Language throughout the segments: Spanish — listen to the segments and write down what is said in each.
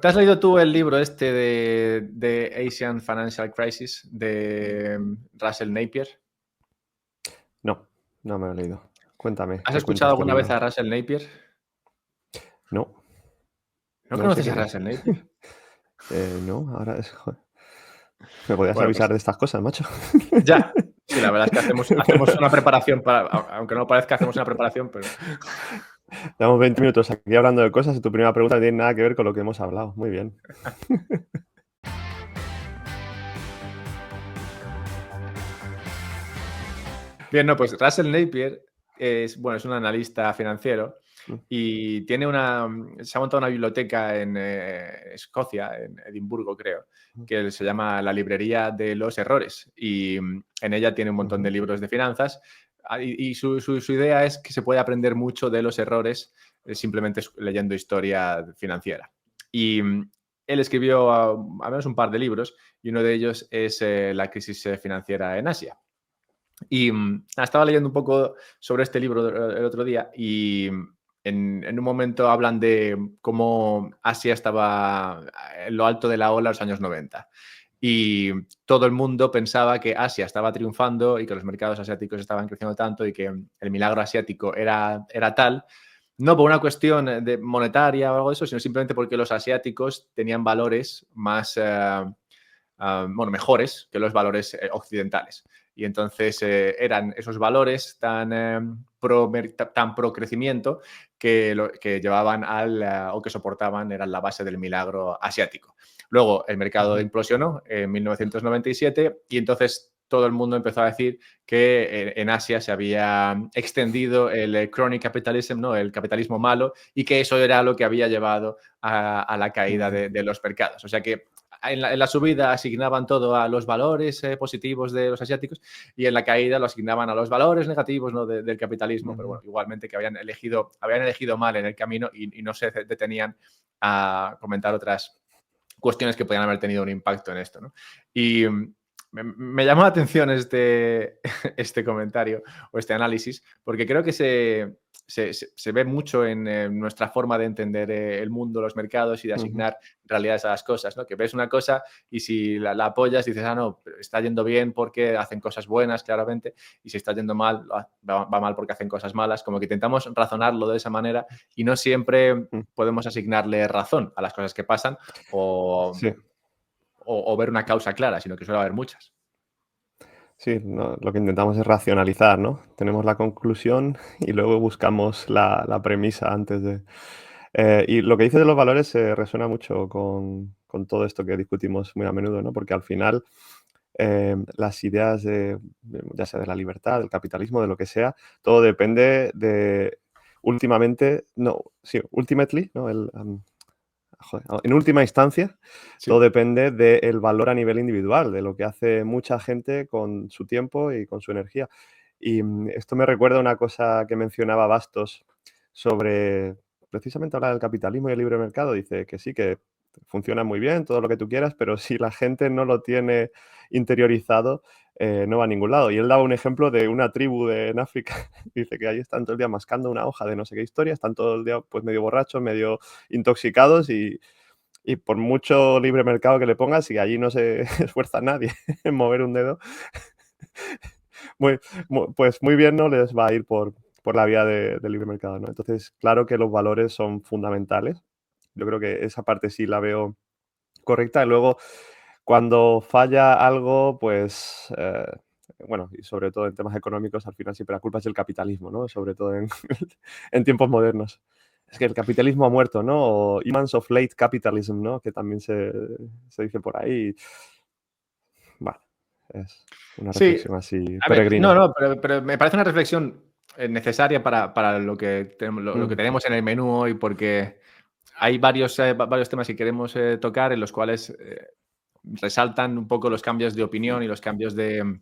¿Te has leído tú el libro este de Asian Financial Crisis de Russell Napier? No, no me lo he leído. Cuéntame, ¿Has ¿qué cuenta escuchado este alguna vez libro? a Russell Napier? No, ¿No no sé conoces a quién es. Russell Napier? No, ahora es... joder. ¿Me podrías Bueno, avisar pues de estas cosas, macho? ya. Sí, la verdad es que hacemos una preparación para, aunque no parezca, hacemos una preparación, pero Llevamos 20 minutos aquí hablando de cosas y tu primera pregunta no tiene nada que ver con lo que hemos hablado. Muy bien. bien, no, pues Russell Napier es un analista financiero Mm, y se ha montado una biblioteca en Escocia, en Edimburgo, creo, mm, que se llama la Librería de los Errores y en ella tiene un montón de ujú, libros de finanzas y su idea es que se puede aprender mucho de los errores simplemente leyendo historia financiera. Y él escribió al menos un par de libros y uno de ellos es La crisis financiera en Asia. Y estaba leyendo un poco sobre este libro el otro día y en un momento hablan de cómo Asia estaba en lo alto de la ola en los años 90. Y todo el mundo pensaba que Asia estaba triunfando y que los mercados asiáticos estaban creciendo tanto y que el milagro asiático era tal, no por una cuestión de monetaria o algo de eso, sino simplemente porque los asiáticos tenían valores más mejores que los valores occidentales. Y entonces eran esos valores tan pro crecimiento que llevaban o que soportaban, eran la base del milagro asiático. Luego el mercado ujú, implosionó en 1997 y entonces todo el mundo empezó a decir que en Asia se había extendido el crony capitalism, ¿no? El capitalismo malo, y que eso era lo que había llevado a la caída mm, de los mercados. O sea que en la subida asignaban todo a los valores positivos de los asiáticos y en la caída lo asignaban a los valores negativos, ¿no? del capitalismo, pero ujú, bueno, igualmente que habían elegido mal en el camino y no se detenían a comentar otras cuestiones que podían haber tenido un impacto en esto, ¿no? Y me llamó la atención este comentario o este análisis, porque creo que se ve mucho en nuestra forma de entender el mundo, los mercados y de ujú, asignar realidades a las cosas, ¿no? Que ves una cosa y si la apoyas dices, no, pero está yendo bien porque hacen cosas buenas, claramente, y si está yendo mal, va mal porque hacen cosas malas. Como que intentamos razonarlo de esa manera y no siempre mm. podemos asignarle razón a las cosas que pasan o, Sí, o ver una causa clara, sino que suele haber muchas. sí, no, lo que intentamos es racionalizar, ¿no? Tenemos la conclusión y luego buscamos la premisa antes de... y lo que dices de los valores resuena mucho con todo esto que discutimos muy a menudo, ¿no? Porque al final las ideas ya sea de la libertad, del capitalismo, de lo que sea, todo depende de últimamente, no, sí, ultimately, ¿no? Joder, en última instancia, todo Sí. depende del valor a nivel individual, de lo que hace mucha gente con su tiempo y con su energía. Y esto me recuerda una cosa que mencionaba Bastos sobre precisamente hablar del capitalismo y el libre mercado. Dice que sí, que funciona muy bien, todo lo que tú quieras, pero si la gente no lo tiene interiorizado, no va a ningún lado. Y él daba un ejemplo de una tribu en África. Dice que ahí están todo el día mascando una hoja de no sé qué historia, están todo el día pues medio borrachos, medio intoxicados y por mucho libre mercado que le pongas, si allí no se esfuerza nadie en mover un dedo, muy, pues muy bien no les va a ir por la vía del libre mercado, ¿no? Entonces, claro que los valores son fundamentales. Yo creo que esa parte sí la veo correcta. Y luego, cuando falla algo, pues, bueno, y sobre todo en temas económicos, al final siempre la culpa es del capitalismo, ¿no? Sobre todo en, en tiempos modernos. Es que el capitalismo ha muerto, ¿no? O humans of late capitalism, ¿no? Que también se dice por ahí. Bueno, es una Sí, reflexión así a ver, no, peregrina. no, pero me parece una reflexión necesaria para lo que Mm, tenemos en el menú hoy, porque hay varios temas que queremos tocar en los cuales resaltan un poco los cambios de opinión y los cambios mm,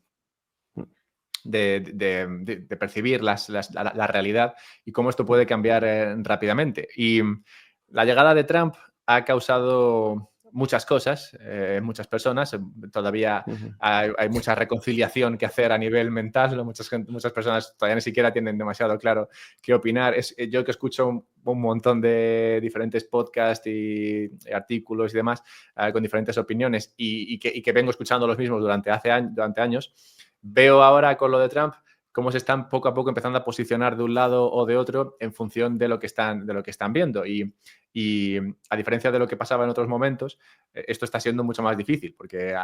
de percibir la realidad y cómo esto puede cambiar rápidamente. Y la llegada de Trump ha causado muchas cosas, muchas personas. Todavía hay mucha reconciliación que hacer a nivel mental, ¿no? Muchas personas todavía ni siquiera tienen demasiado claro qué opinar. Yo que escucho un montón de diferentes podcasts y artículos y demás con diferentes opiniones y que vengo escuchando los mismos durante años, veo ahora con lo de Trump cómo se están poco a poco empezando a posicionar de un lado o de otro en función de lo que están viendo. Y a diferencia de lo que pasaba en otros momentos, esto está siendo mucho más difícil, porque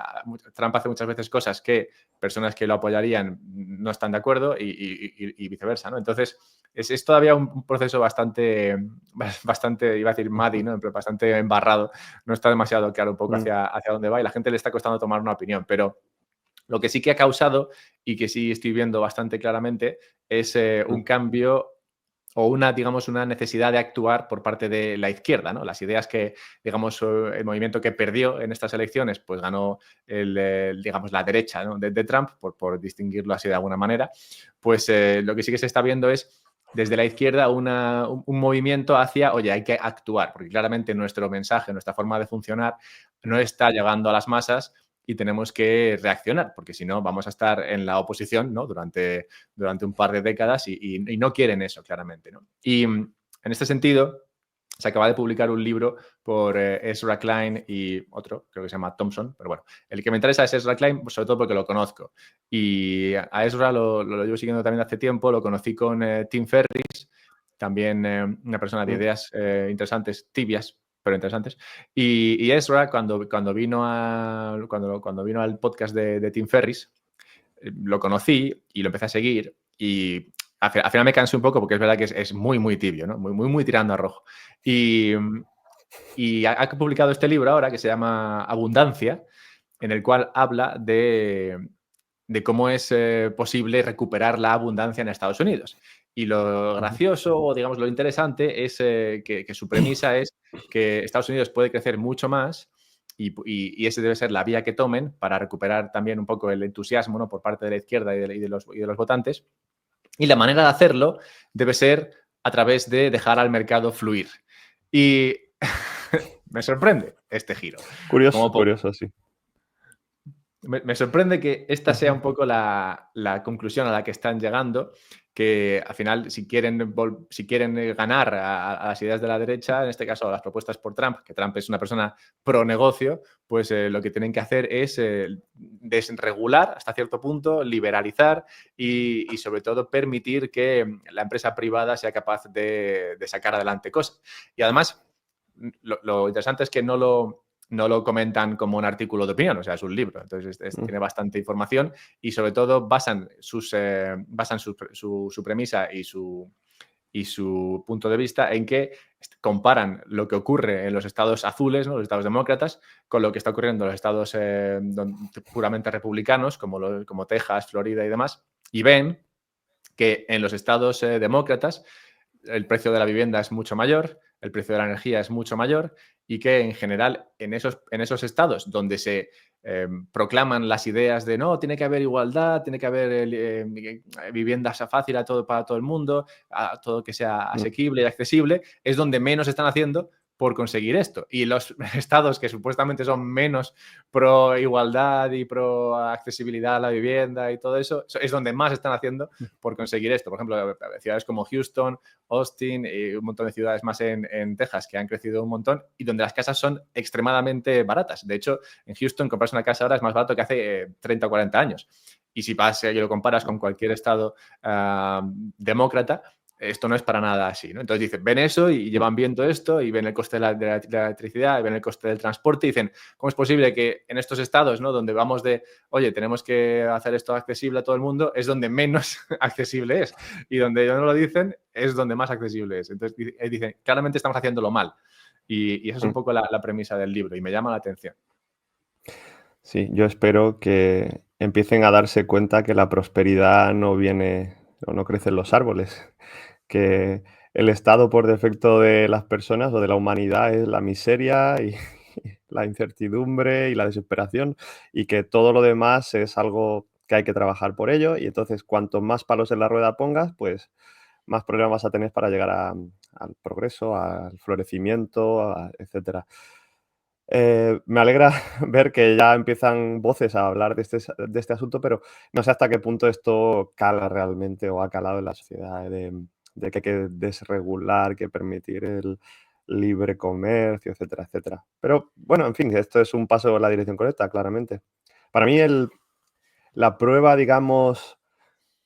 Trump hace muchas veces cosas que personas que lo apoyarían no están de acuerdo y viceversa, ¿no? Entonces, es todavía un proceso bastante, iba a decir muddy, ¿no? Bastante embarrado. No está demasiado claro un poco hacia dónde va y la gente le está costando tomar una opinión, pero lo que sí que ha causado y que sí estoy viendo bastante claramente es un cambio o digamos, una necesidad de actuar por parte de la izquierda, ¿no? Las ideas que, digamos, el movimiento que perdió en estas elecciones, pues ganó digamos, la derecha, ¿no? de Trump, por distinguirlo así de alguna manera, pues lo que sí que se está viendo es desde la izquierda un movimiento hacia, oye, hay que actuar, porque claramente nuestro mensaje, nuestra forma de funcionar no está llegando a las masas y tenemos que reaccionar, porque si no vamos a estar en la oposición, ¿no? durante un par de décadas y no quieren eso, claramente, ¿no? Y en este sentido, se acaba de publicar un libro por Ezra Klein y otro, creo que se llama Thompson, pero bueno, el que me interesa es Ezra Klein, sobre todo porque lo conozco. Y a Ezra lo llevo siguiendo también hace tiempo, lo conocí con Tim Ferriss, también una persona de ideas interesantes, tibias, pero interesantes. Y Ezra, cuando vino al podcast de Tim Ferriss, lo conocí y lo empecé a seguir y al final me cansé un poco porque es verdad que es muy, muy tibio, ¿no? Muy, muy, muy tirando a rojo. Y ha publicado este libro ahora que se llama Abundancia, en el cual habla de cómo es posible recuperar la abundancia en Estados Unidos. Y lo gracioso o, digamos, lo interesante es que su premisa es que Estados Unidos puede crecer mucho más y ese debe ser la vía que tomen para recuperar también un poco el entusiasmo, ¿no? por parte de la izquierda y de los votantes. Y la manera de hacerlo debe ser a través de dejar al mercado fluir. Y me sorprende este giro. Curioso, curioso, sí. Me sorprende que esta sea un poco la conclusión a la que están llegando, que al final, si quieren ganar a las ideas de la derecha, en este caso a las propuestas por Trump, que Trump es una persona pro negocio, pues lo que tienen que hacer es desregular hasta cierto punto, liberalizar y sobre todo permitir que la empresa privada sea capaz de sacar adelante cosas. Y además, lo interesante es que no lo comentan como un artículo de opinión, o sea, es un libro, entonces tiene bastante información y sobre todo basan su premisa y su punto de vista en que comparan lo que ocurre en los estados azules, ¿no? Los estados demócratas, con lo que está ocurriendo en los estados puramente republicanos, como Texas, Florida y demás, y ven que en los estados demócratas el precio de la vivienda es mucho mayor, el precio de la energía es mucho mayor y que en general en esos estados donde se proclaman las ideas de no, tiene que haber igualdad, tiene que haber viviendas fácil para todo el mundo, todo que sea asequible y accesible, es donde menos están haciendo por conseguir esto. Y los estados que supuestamente son menos pro igualdad y pro accesibilidad a la vivienda y todo eso, es donde más están haciendo por conseguir esto. Por ejemplo, ciudades como Houston, Austin y un montón de ciudades más en Texas que han crecido un montón y donde las casas son extremadamente baratas. De hecho, en Houston compras una casa ahora es más barato que hace 30 o 40 años. Y si vas y lo comparas con cualquier estado demócrata, esto no es para nada así, ¿no? Entonces dicen, ven eso y llevan viendo esto y ven el coste de la electricidad y ven el coste del transporte y dicen, ¿cómo es posible que en estos estados, ¿no? Donde vamos de, oye, tenemos que hacer esto accesible a todo el mundo, es donde menos accesible es? Y donde no lo dicen es donde más accesible es. Entonces dicen, claramente estamos haciéndolo mal. Y esa es un poco la premisa del libro y me llama la atención. Sí, yo espero que empiecen a darse cuenta que la prosperidad no viene o no crece en los árboles, que el estado por defecto de las personas o de la humanidad es la miseria y la incertidumbre y la desesperación y que todo lo demás es algo que hay que trabajar por ello y entonces cuanto más palos en la rueda pongas, pues más problemas vas a tener para llegar al progreso, al florecimiento, etcétera. Me alegra ver que ya empiezan voces a hablar de este asunto, pero no sé hasta qué punto esto cala realmente o ha calado en la sociedad de que hay que desregular, que permitir el libre comercio, etcétera, etcétera. Pero bueno, en fin, esto es un paso en la dirección correcta, claramente. Para mí la prueba, digamos,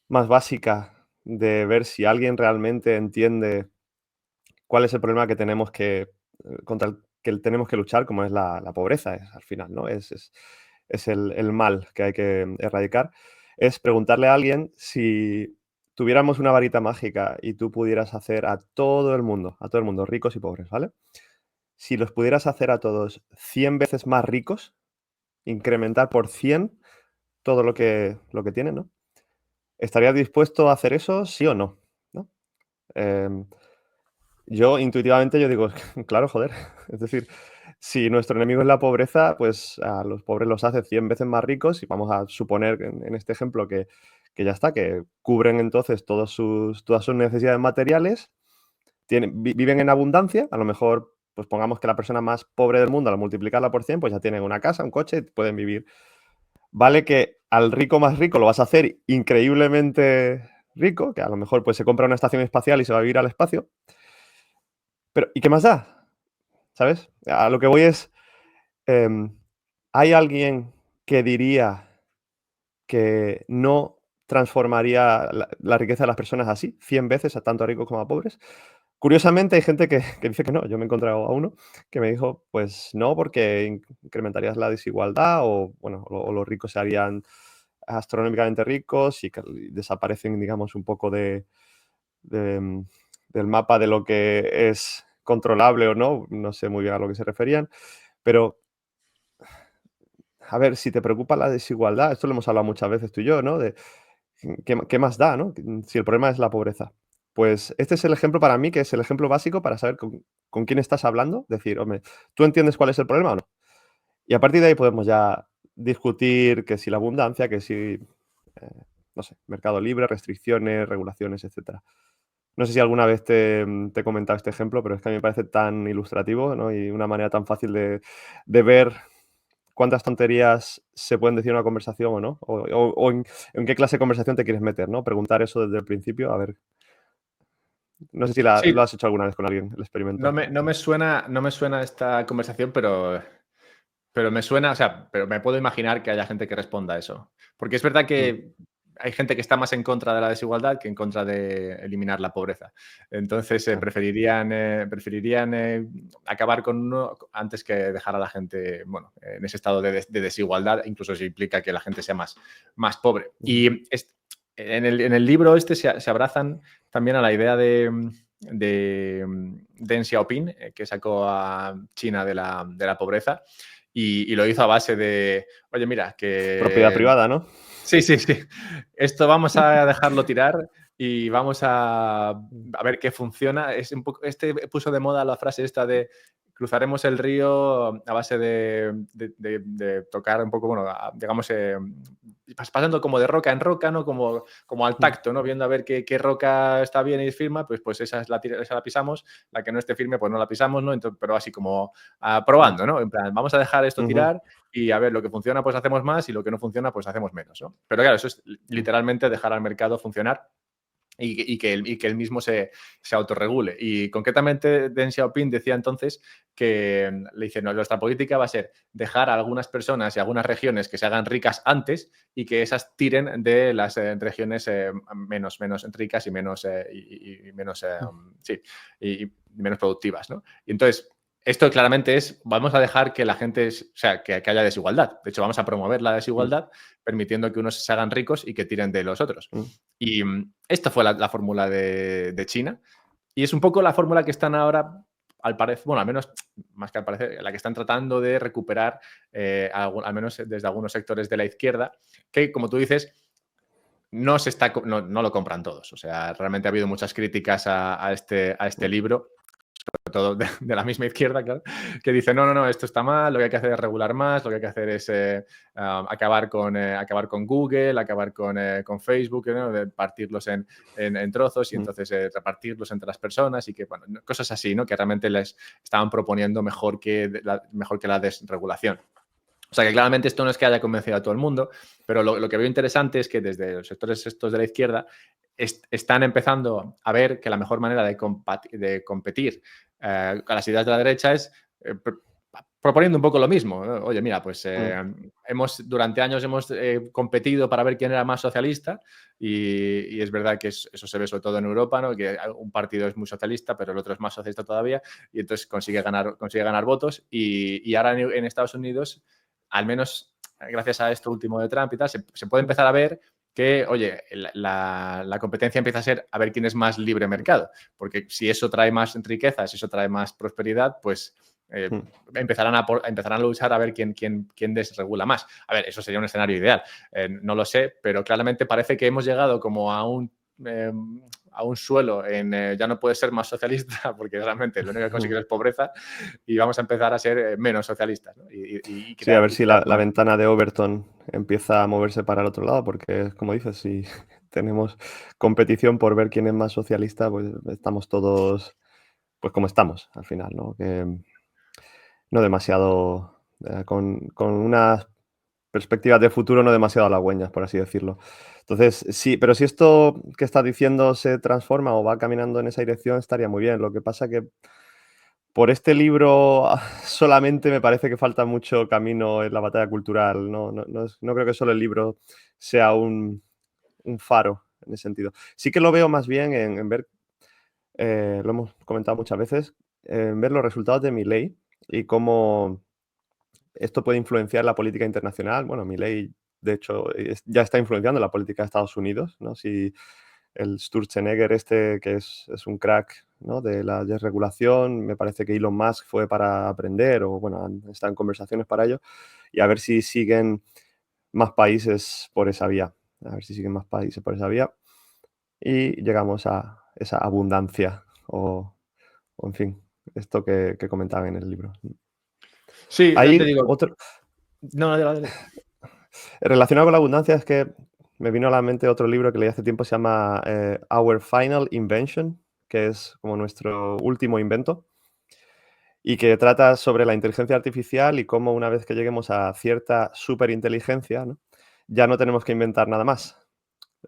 más básica de ver si alguien realmente entiende cuál es el problema que tenemos contra el que tenemos que luchar, como es la pobreza, al final, ¿no? Es el mal que hay que erradicar. Es preguntarle a alguien si tuviéramos una varita mágica y tú pudieras hacer a todo el mundo, ricos y pobres, ¿vale? Si los pudieras hacer a todos 100 veces más ricos, incrementar por 100 todo lo que tienen, ¿no? ¿Estarías dispuesto a hacer eso, sí o no? ¿No? Em, yo intuitivamente yo digo, claro, joder. Es decir, si nuestro enemigo es la pobreza, pues a los pobres los hace 100 veces más ricos y vamos a suponer en este ejemplo que ya está, que cubren entonces todas sus necesidades materiales, viven en abundancia, a lo mejor, pues pongamos que la persona más pobre del mundo, al multiplicarla por 100, pues ya tienen una casa, un coche, pueden vivir. Vale que al rico más rico lo vas a hacer increíblemente rico, que a lo mejor pues se compra una estación espacial y se va a vivir al espacio, pero ¿y qué más da? ¿Sabes? A lo que voy es, em, ¿hay alguien que diría que no transformaría la riqueza de las personas así, 100 veces, a tanto a ricos como a pobres? Curiosamente, hay gente que dice que no. Yo me he encontrado a uno que me dijo, pues no, porque incrementarías la desigualdad o, bueno, o los ricos se harían astronómicamente ricos y que desaparecen, digamos, un poco de, del mapa de lo que es controlable o no. No sé muy bien a lo que se referían, pero a ver, si te preocupa la desigualdad, esto lo hemos hablado muchas veces tú y yo, ¿no? De qué más da, ¿no? Si el problema es la pobreza. Pues este es el ejemplo para mí, que es el ejemplo básico para saber con quién estás hablando. Decir, hombre, ¿tú entiendes cuál es el problema o no? Y a partir de ahí podemos ya discutir que si la abundancia, que si, no sé, mercado libre, restricciones, regulaciones, etcétera. No sé si alguna vez te he comentado este ejemplo, pero es que a mí me parece tan ilustrativo, ¿no? Y una manera tan fácil de ver cuántas tonterías se pueden decir en una conversación o no, o en qué clase de conversación te quieres meter, ¿no? Preguntar eso desde el principio, a ver. No sé si lo Sí, has hecho alguna vez con alguien, el experimento. no me suena esta conversación, pero me suena, o sea, pero me puedo imaginar que haya gente que responda a eso. Porque es verdad Mm, que hay gente que está más en contra de la desigualdad que en contra de eliminar la pobreza. Entonces, claro. preferirían acabar con uno antes que dejar a la gente, bueno, en ese estado de desigualdad, incluso si implica que la gente sea más pobre. Ujú. Y en el libro este se abrazan también a la idea de Deng Xiaoping, que sacó a China de la pobreza, y lo hizo a base de, oye, mira, Propiedad que privada, ¿no? sí, sí, sí, esto vamos a dejarlo tirar y vamos Mm, a ver qué funciona. Es un poco, puso de moda la frase esta de cruzaremos el río a base de tocar un poco, bueno, digamos, pasando como de roca en roca, ¿no? Como al mm, tacto, ¿no? Viendo a ver qué roca está bien y firma, pues esa la pisamos, la que no esté firme, pues no la pisamos, ¿no? Entonces, pero así como mm, probando, ¿no? En plan, vamos a dejar esto ujú, tirar y a ver, lo que funciona, pues hacemos más y lo que no funciona, pues hacemos menos, ¿no? Pero claro, eso es mm, literalmente dejar al mercado funcionar y que él mismo se autorregule. Y concretamente, Deng Xiaoping decía entonces que le dice, no, nuestra política va a ser dejar a algunas personas y a algunas regiones que se hagan ricas antes y que esas tiren de las regiones menos ricas y menos, mm, sí, y menos productivas, ¿no? Y entonces, esto claramente es, vamos a dejar que la gente, o sea, que haya desigualdad. De hecho, vamos a promover la mm, desigualdad permitiendo que unos se hagan ricos y que tiren de los otros. mm, Y esta fue la fórmula de China. Y es un poco la fórmula que están ahora, al parecer, bueno, al menos, más que al parecer, la que están tratando de recuperar, al menos desde algunos sectores de la izquierda, que, como tú dices, no lo compran todos. O sea, realmente ha habido muchas críticas a este libro todo de la misma izquierda, claro, que dice, no, esto está mal, lo que hay que hacer es regular más, lo que hay que hacer es acabar con Google, acabar con Facebook, ¿no? De partirlos en trozos y entonces repartirlos entre las personas y que, bueno, cosas así, ¿no? Que realmente les estaban proponiendo mejor que la desregulación. O sea que claramente esto no es que haya convencido a todo el mundo, pero lo que veo interesante es que desde los sectores estos de la izquierda están empezando a ver que la mejor manera de competir con las ideas de la derecha es proponiendo un poco lo mismo, ¿no? Oye, mira, pues durante años hemos competido para ver quién era más socialista y es verdad que eso se ve sobre todo en Europa, ¿no? Que un partido es muy socialista, pero el otro es más socialista todavía y entonces consigue ganar votos y ahora en Estados Unidos, al menos gracias a esto último de Trump y tal, se puede empezar a ver que, oye, la competencia empieza a ser a ver quién es más libre mercado, porque si eso trae más riqueza, si eso trae más prosperidad, pues empezarán a luchar a ver quién desregula más. A ver, eso sería un escenario ideal, no lo sé, pero claramente parece que hemos llegado como a un suelo ya no puede ser más socialista porque realmente lo único que conseguir es pobreza y vamos a empezar a ser menos socialistas, ¿no? Sí, a ver si la ventana de Overton empieza a moverse para el otro lado, porque como dices, si tenemos competición por ver quién es más socialista, pues estamos todos pues como estamos al final, ¿no? Que no demasiado con unas perspectivas de futuro no demasiado halagüeñas, por así decirlo. Entonces, sí, pero si esto que estás diciendo se transforma o va caminando en esa dirección, estaría muy bien. Lo que pasa que por este libro solamente me parece que falta mucho camino en la batalla cultural. No creo que solo el libro sea un faro en ese sentido. Sí que lo veo más bien en ver, lo hemos comentado muchas veces, en ver los resultados de Milei y cómo esto puede influenciar la política internacional. Bueno, Milei, de hecho, ya está influenciando la política de Estados Unidos, ¿no? Si el Sturzenegger que es un crack, ¿no? De la desregulación, me parece que Elon Musk fue para aprender o, bueno, están en conversaciones para ello y a ver si siguen más países por esa vía. A ver si siguen más países por esa vía y llegamos a esa abundancia o en fin, esto que comentaban en el libro. Sí, ya te Hay digo. otro, No, dale. relacionado con la abundancia es que me vino a la mente otro libro que leí hace tiempo, se llama Our Final Invention, que es como nuestro último invento, y que trata sobre la inteligencia artificial y cómo una vez que lleguemos a cierta superinteligencia, ¿no? Ya no tenemos que inventar nada más.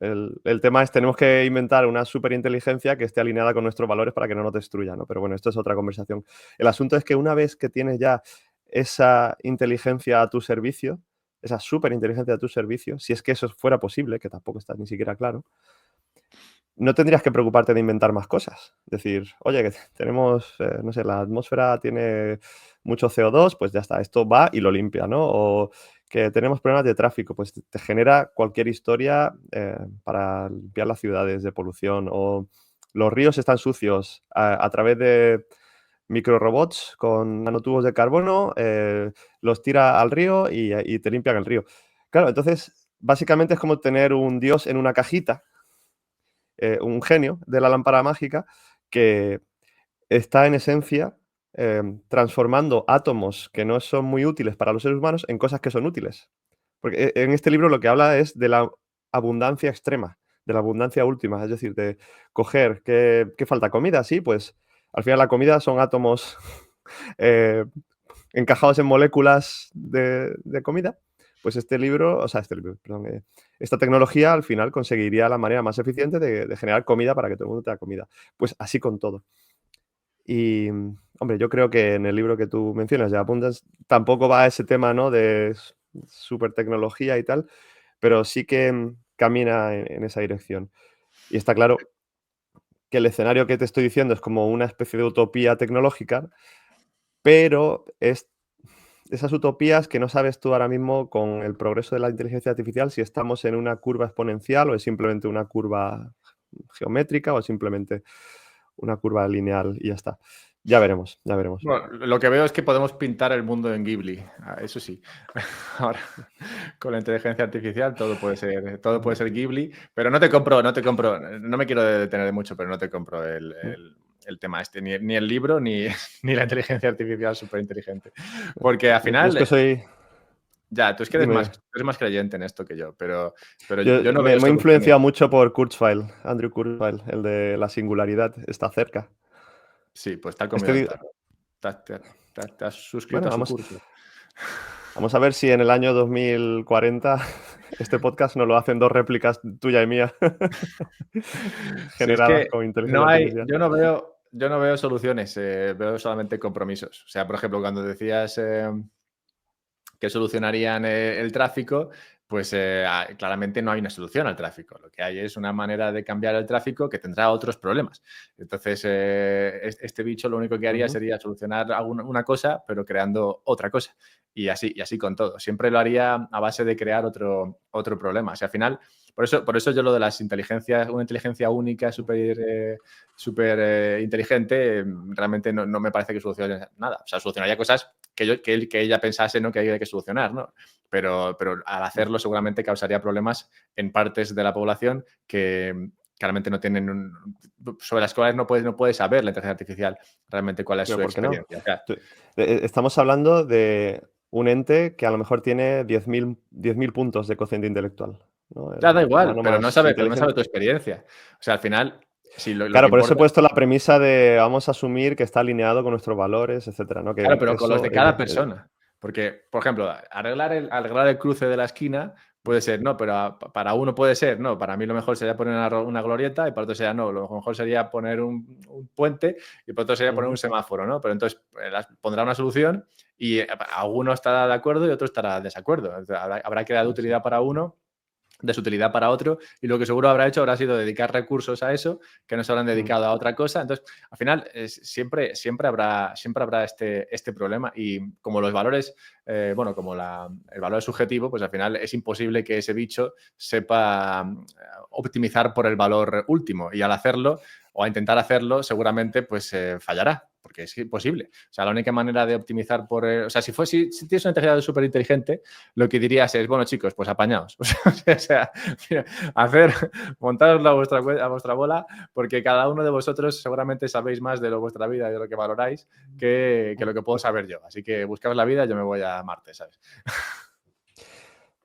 El tema es, tenemos que inventar una superinteligencia que esté alineada con nuestros valores para que no nos destruya, ¿no? Pero bueno, esto es otra conversación. El asunto es que una vez que tienes ya esa inteligencia a tu servicio, esa superinteligencia a tu servicio, si es que eso fuera posible, que tampoco está ni siquiera claro, no tendrías que preocuparte de inventar más cosas. Decir, oye, que tenemos, no sé, la atmósfera tiene mucho CO2, pues ya está, esto va y lo limpia, ¿no? O que tenemos problemas de tráfico, pues te genera cualquier historia para limpiar las ciudades de polución. O los ríos están sucios a través de microrobots con nanotubos de carbono, los tira al río y te limpian el río. Claro, entonces, básicamente es como tener un dios en una cajita, un genio de la lámpara mágica que está en esencia transformando átomos que no son muy útiles para los seres humanos en cosas que son útiles. Porque en este libro lo que habla es de la abundancia extrema, de la abundancia última, es decir, de coger, ¿qué falta? ¿Comida? Sí, pues al final la comida son átomos encajados en moléculas de comida. Pues perdón, esta tecnología al final conseguiría la manera más eficiente de generar comida para que todo el mundo tenga comida. Pues así con todo. Y, hombre, yo creo que en el libro que tú mencionas, de Abundance, tampoco va a ese tema, ¿no? De super tecnología y tal, pero sí que camina en esa dirección. Y está claro que el escenario que te estoy diciendo es como una especie de utopía tecnológica, pero es esas utopías que no sabes tú ahora mismo con el progreso de la inteligencia artificial si estamos en una curva exponencial o es simplemente una curva geométrica o es simplemente una curva lineal y ya está. Ya veremos, ya veremos. Bueno, lo que veo es que podemos pintar el mundo en Ghibli, eso sí. Ahora, con la inteligencia artificial todo puede ser Ghibli, pero no me quiero detener mucho, pero no te compro el tema este, ni el libro ni la inteligencia artificial súper inteligente. Porque al Yo final... es que soy... Ya, tú es que Dime. eres más creyente en esto que yo, pero Yo yo no me veo he soluciones. influenciado mucho por Kurzweil, Andrew Kurzweil, el de la singularidad, está cerca. Sí, pues te ha comido Este, el di- tarro. Te has suscrito bueno, a su curso. vamos a ver si en el año 2040 este podcast nos lo hacen 2 réplicas tuya y mía Si es generadas que con inteligencia artificial. yo no veo soluciones, veo solamente compromisos. O sea, por ejemplo, cuando decías que solucionarían el tráfico, pues claramente no hay una solución al tráfico. Lo que hay es una manera de cambiar el tráfico que tendrá otros problemas. Entonces, este bicho lo único que haría Ujú. sería solucionar una cosa, pero creando otra cosa. Y así con todo. Siempre lo haría a base de crear otro problema. O sea, al final, por eso yo lo de las inteligencias, una inteligencia única, súper inteligente, realmente no me parece que solucione nada. O sea, solucionaría cosas que ella pensase, ¿no?, que hay que solucionar, ¿no? Pero al hacerlo seguramente causaría problemas en partes de la población que claramente no tienen sobre las cuales no puede saber la inteligencia artificial realmente cuál es Pero su ¿por qué no? experiencia. O sea, Tú- Estamos hablando de un ente que a lo mejor tiene 10.000 puntos de cociente intelectual, ¿no? ya da El igual, humano más pero no sabe inteligente. tu experiencia. O sea, al final, si lo que Claro, por eso he importa... puesto la premisa de vamos a asumir que está alineado con nuestros valores, etcétera, ¿no? Que Claro, pero con los eso, de cada persona. Porque, por ejemplo, arreglar el cruce de la esquina puede ser, no, pero para uno puede ser, no, para mí lo mejor sería poner una glorieta y para otro sería, no, lo mejor sería poner un puente y para otro sería poner un ujú, semáforo, ¿no? Pero entonces pondrá una solución y alguno estará de acuerdo y otro estará de desacuerdo. Entonces, habrá que dar eso. utilidad para uno, desutilidad para otro, y lo que seguro habrá hecho habrá sido dedicar recursos a eso que no se habrán Mm. dedicado a otra cosa. Entonces, al final, siempre habrá este problema, y como los valores, bueno, como el valor es subjetivo, pues al final es imposible que ese bicho sepa optimizar por el valor último, y al hacerlo o a intentar hacerlo seguramente pues fallará, porque es imposible. O sea, la única manera de optimizar o sea, si tienes una inteligencia súper inteligente, lo que dirías es, bueno, chicos, pues apañaos. O sea, mira, montadoslo a vuestra bola, porque cada uno de vosotros seguramente sabéis más de vuestra vida y de lo que valoráis que lo que puedo saber yo. Así que buscaos la vida y yo me voy a Marte, ¿sabes?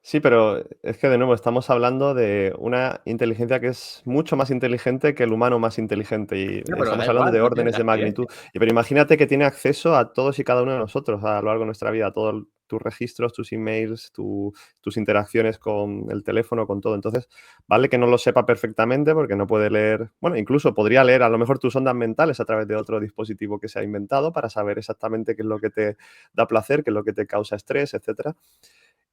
Sí, pero es que de nuevo estamos hablando de una inteligencia que es mucho más inteligente que el humano más inteligente y No, pero da estamos hablando igual, de no tiene órdenes la de magnitud. experiencia. Pero imagínate que tiene acceso a todos y cada uno de nosotros a lo largo de nuestra vida, a todos tus registros, tus emails, tus interacciones con el teléfono, con todo. Entonces, vale que no lo sepa perfectamente porque no puede leer, bueno, incluso podría leer a lo mejor tus ondas mentales a través de otro dispositivo que se ha inventado para saber exactamente qué es lo que te da placer, qué es lo que te causa estrés, etcétera.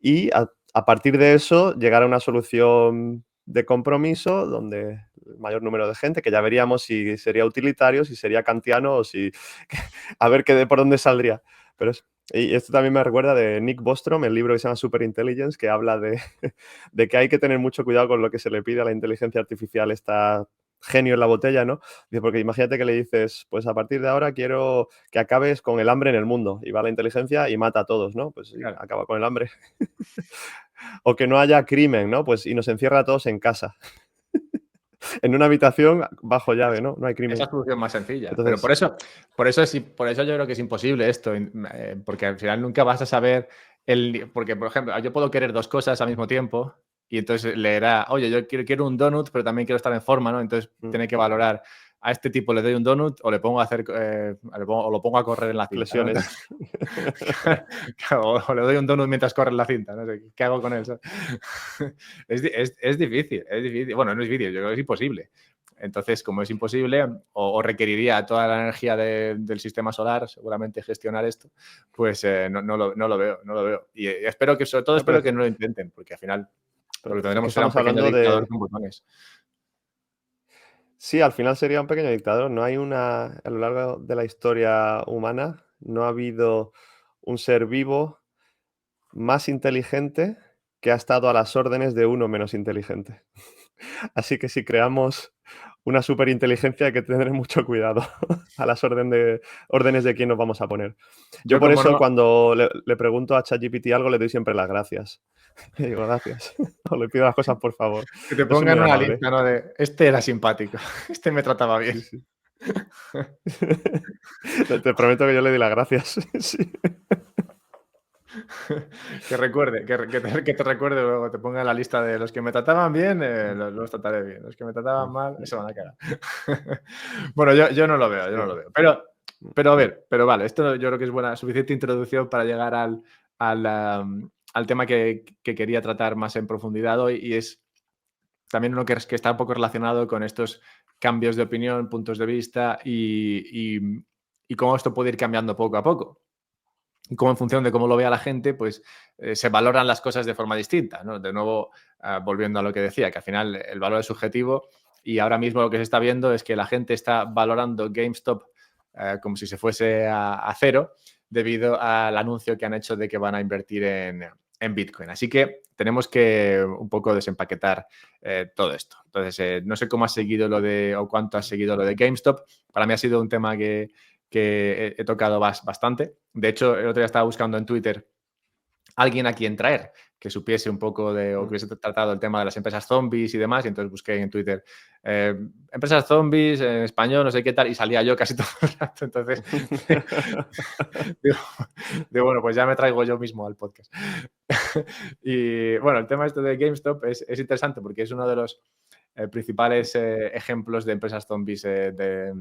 Y a partir de eso llegar a una solución de compromiso donde el mayor número de gente, que ya veríamos si sería utilitario, si sería kantiano o si a ver por dónde saldría. Pero y esto también me recuerda de Nick Bostrom, el libro que se llama Superintelligence, que habla de que hay que tener mucho cuidado con lo que se le pide a la inteligencia artificial, esta genio en la botella, ¿no? Dice, porque imagínate que le dices, pues a partir de ahora quiero que acabes con el hambre en el mundo. Y va la inteligencia y mata a todos, ¿no? Pues sí, Claro. acaba con el hambre. O que no haya crimen, ¿no? Pues y nos encierra a todos en casa, en una habitación bajo llave, ¿no? No hay Es la crimen. solución más sencilla. Pero Entonces, por eso yo creo que es imposible esto, porque al final nunca vas a saber porque, por ejemplo, yo puedo querer dos cosas al mismo tiempo y entonces leerá, oye, yo quiero un donut, pero también quiero estar en forma, ¿no? Entonces mm, tiene que valorar, a este tipo le doy un donut o le pongo a hacer, o lo pongo a correr en la cinta, ¿no? flexiones. Entonces, claro, o le doy un donut mientras corre en la cinta, no sé, ¿qué hago con eso? Es difícil, es difícil. Bueno, no es difícil, yo creo que es imposible. Entonces, como es imposible o requeriría toda la energía del sistema solar, seguramente gestionar esto, pues no lo veo. Y espero que, sobre todo, No, espero que no lo intenten, porque al final lo que es que tendremos será un estamos pequeño hablando dictador de... con botones. Sí, al final sería un pequeño dictador. No hay a lo largo de la historia humana, no ha habido un ser vivo más inteligente que ha estado a las órdenes de uno menos inteligente. Así que si creamos una superinteligencia hay que tener mucho cuidado a las órdenes de quién nos vamos a poner. Yo Yo por como eso no, cuando le pregunto a ChatGPT algo le doy siempre las gracias. Le digo gracias. O le pido las cosas por favor. que te Yo soy muy pongan una amable. lista, ¿no? De, este era simpático, este me trataba bien. Sí, sí. Te prometo que yo le di las gracias. Sí. Que recuerde, que te recuerde luego, te ponga en la lista de los que me trataban bien, los trataré bien. Los que me trataban mal, se van a cagar. Bueno, yo no lo veo, yo no lo veo. Pero a ver, pero vale, esto yo creo que es buena, suficiente introducción para llegar al tema que quería tratar más en profundidad hoy, y es también uno que está un poco relacionado con estos cambios de opinión, puntos de vista y cómo esto puede ir cambiando poco a poco. Y cómo en función de cómo lo vea la gente, pues se valoran las cosas de forma distinta, ¿no? De nuevo, volviendo a lo que decía, que al final el valor es subjetivo y ahora mismo lo que se está viendo es que la gente está valorando GameStop como si se fuese a cero debido al anuncio que han hecho de que van a invertir en Bitcoin. Así que tenemos que un poco desempaquetar todo esto. Entonces, no sé cómo has seguido o cuánto has seguido lo de GameStop. Para mí ha sido un tema que he tocado bastante. De hecho, el otro día estaba buscando en Twitter alguien a quien traer que supiese un poco o que hubiese tratado el tema de las empresas zombies y demás, y entonces busqué en Twitter empresas zombies en español, no sé qué tal, y salía yo casi todo el rato. Entonces, digo, bueno, pues ya me traigo yo mismo al podcast. Y bueno, el tema este de GameStop es interesante porque es uno de los principales ejemplos de empresas zombies del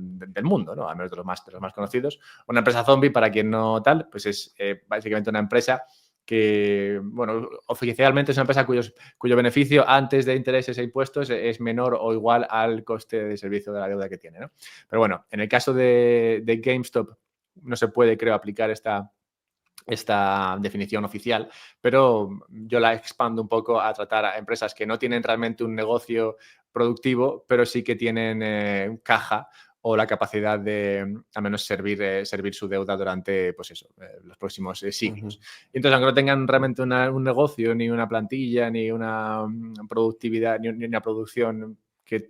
mundo, ¿no? Al menos de los más conocidos. Una empresa zombie, para quien no tal, pues es básicamente una empresa que, bueno, oficialmente es una empresa cuyo beneficio antes de intereses e impuestos es menor o igual al coste de servicio de la deuda que tiene, ¿no? Pero bueno, en el caso de GameStop no se puede, creo, aplicar esta definición oficial, pero yo la expando un poco a tratar a empresas que no tienen realmente un negocio productivo, pero sí que tienen caja o la capacidad de al menos servir su deuda durante, pues eso, los próximos siglos. Y entonces, aunque no tengan realmente un negocio, ni una plantilla, ni una productividad, ni una producción que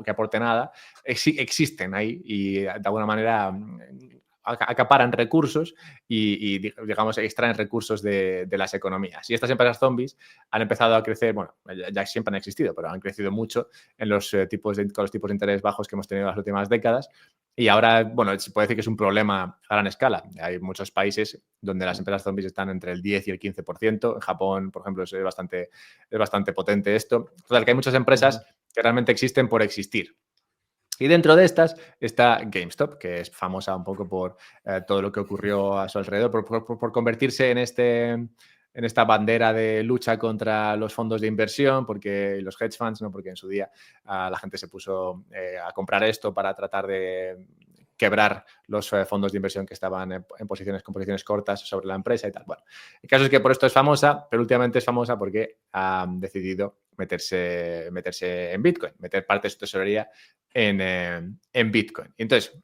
aporte nada, existen ahí y de alguna manera acaparan recursos y digamos, extraen recursos de las economías. Y estas empresas zombies han empezado a crecer, bueno, ya siempre han existido, pero han crecido mucho con los tipos de interés bajos que hemos tenido en las últimas décadas. Y ahora, bueno, se puede decir que es un problema a gran escala. Hay muchos países donde las empresas zombies están entre el 10 y el 15%. En Japón, por ejemplo, es bastante potente esto. Total, que hay muchas empresas que realmente existen por existir. Y dentro de estas está GameStop, que es famosa un poco por todo lo que ocurrió a su alrededor, por convertirse en esta bandera de lucha contra los fondos de inversión, porque los hedge funds, ¿no? Porque en su día la gente se puso a comprar esto para tratar de quebrar los fondos de inversión que estaban con posiciones cortas sobre la empresa y tal. Bueno, el caso es que por esto es famosa, pero últimamente es famosa porque ha decidido meterse en Bitcoin, meter parte de su tesorería en Bitcoin. Y entonces,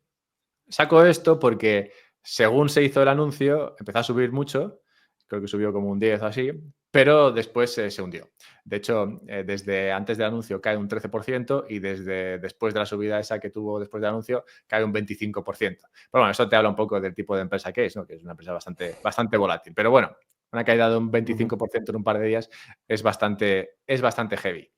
saco esto porque según se hizo el anuncio, empezó a subir mucho, creo que subió como un 10 o así, pero después se hundió. De hecho, desde antes del anuncio cae un 13% y desde después de la subida esa que tuvo después del anuncio cae un 25%. Pero bueno, eso te habla un poco del tipo de empresa que es, ¿no? Que es una empresa bastante volátil. Pero bueno, una caída de un 25% en un par de días es bastante heavy.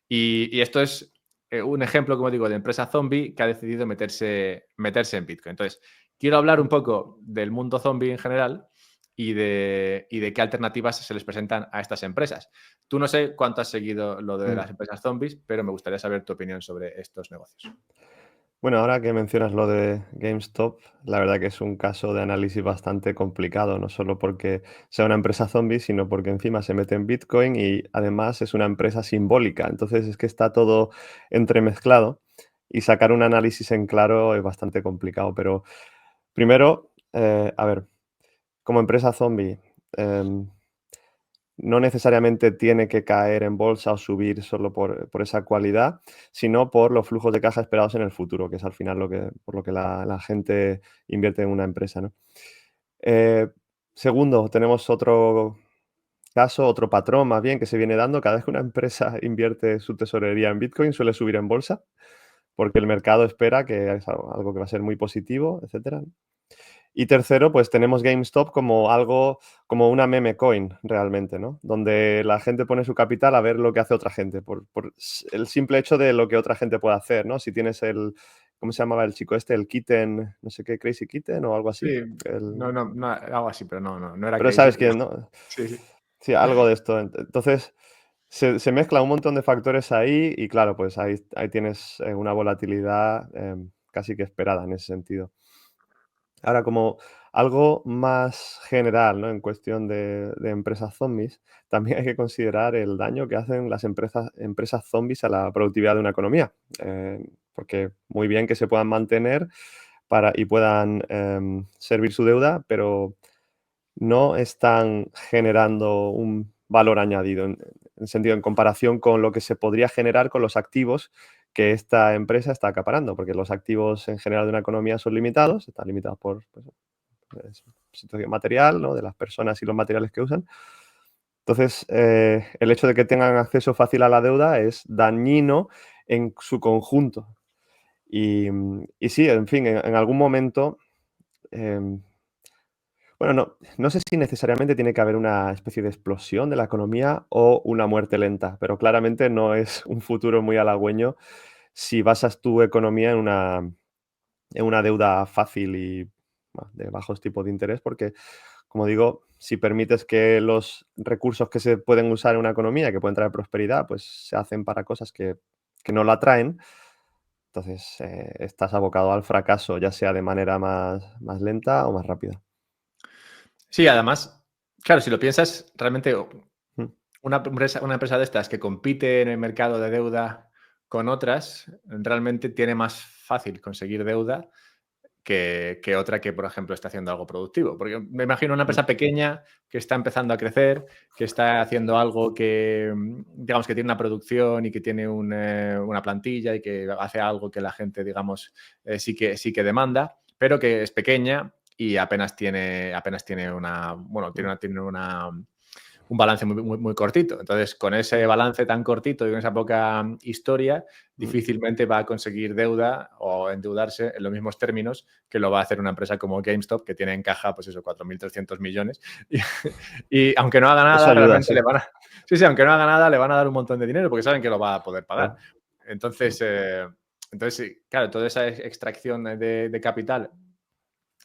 Y esto es un ejemplo, como digo, de empresa zombie que ha decidido meterse en Bitcoin. Entonces, quiero hablar un poco del mundo zombie en general y de qué alternativas se les presentan a estas empresas. Tú no sé cuánto has seguido lo de las empresas zombies, pero me gustaría saber tu opinión sobre estos negocios. Bueno, ahora que mencionas lo de GameStop, la verdad que es un caso de análisis bastante complicado, no solo porque sea una empresa zombie, sino porque encima se mete en Bitcoin y además es una empresa simbólica. Entonces es que está todo entremezclado y sacar un análisis en claro es bastante complicado. Pero primero, a ver, como empresa zombie, em, no necesariamente tiene que caer en bolsa o subir solo por esa cualidad, sino por los flujos de caja esperados en el futuro, que es al final por lo que la gente invierte en una empresa, ¿no? Eh, Segundo, tenemos otro caso, otro patrón más bien que se viene dando. Cada vez que una empresa invierte su tesorería en Bitcoin, suele subir en bolsa, porque el mercado espera que es algo que va a ser muy positivo, etcétera. Y tercero, pues tenemos GameStop como algo, como una meme coin realmente, ¿no? Donde la gente pone su capital a ver lo que hace otra gente, por el simple hecho de lo que otra gente puede hacer, ¿no? Si tienes ¿cómo se llamaba el chico este? El Kitten, no sé qué, Crazy Kitten o algo así. Sí, no, algo así, pero no era Pero crazy, sabes pero quién, ¿no? sí, sí. Sí, algo de esto. Entonces, se mezcla un montón de factores ahí y claro, pues ahí tienes una volatilidad casi que esperada en ese sentido. Ahora, como algo más general, ¿no? En cuestión de empresas zombies, también hay que considerar el daño que hacen las empresas zombies a la productividad de una economía. Porque muy bien que se puedan mantener y puedan servir su deuda, pero no están generando un valor añadido en sentido, en comparación con lo que se podría generar con los activos que esta empresa está acaparando, porque los activos en general de una economía son limitados, están limitados por situación material, ¿no? De las personas y los materiales que usan. Entonces, el hecho de que tengan acceso fácil a la deuda es dañino en su conjunto. Y sí, en fin, en algún momento, em, bueno, no sé si necesariamente tiene que haber una especie de explosión de la economía o una muerte lenta, pero claramente no es un futuro muy halagüeño si basas tu economía en una deuda fácil y bueno, de bajos tipos de interés, porque, como digo, si permites que los recursos que se pueden usar en una economía, que pueden traer prosperidad, pues se hacen para cosas que no la traen, entonces estás abocado al fracaso, ya sea de manera más lenta o más rápida. Sí, además, claro, si lo piensas, realmente Mm. una empresa de estas que compite en el mercado de deuda con otras, realmente tiene más fácil conseguir deuda que otra que, por ejemplo, está haciendo algo productivo. Porque me imagino una Mm. empresa pequeña que está empezando a crecer, que está haciendo algo que, digamos, que tiene una producción y que tiene una plantilla y que hace algo que la gente, digamos, sí que demanda, pero que es pequeña y apenas tiene un balance muy cortito. Entonces, con ese balance tan cortito y con esa poca historia, Mm. difícilmente va a conseguir deuda o endeudarse en los mismos términos que lo va a hacer una empresa como GameStop, que tiene en caja, pues eso, 4.300 millones. Y, y aunque no haga Eso nada, ayuda, realmente sí, le van a... Sí, sí, aunque no haga nada, le van a dar un montón de dinero porque saben que lo va a poder pagar. claro. Mm. Entonces sí, claro, toda esa extracción de capital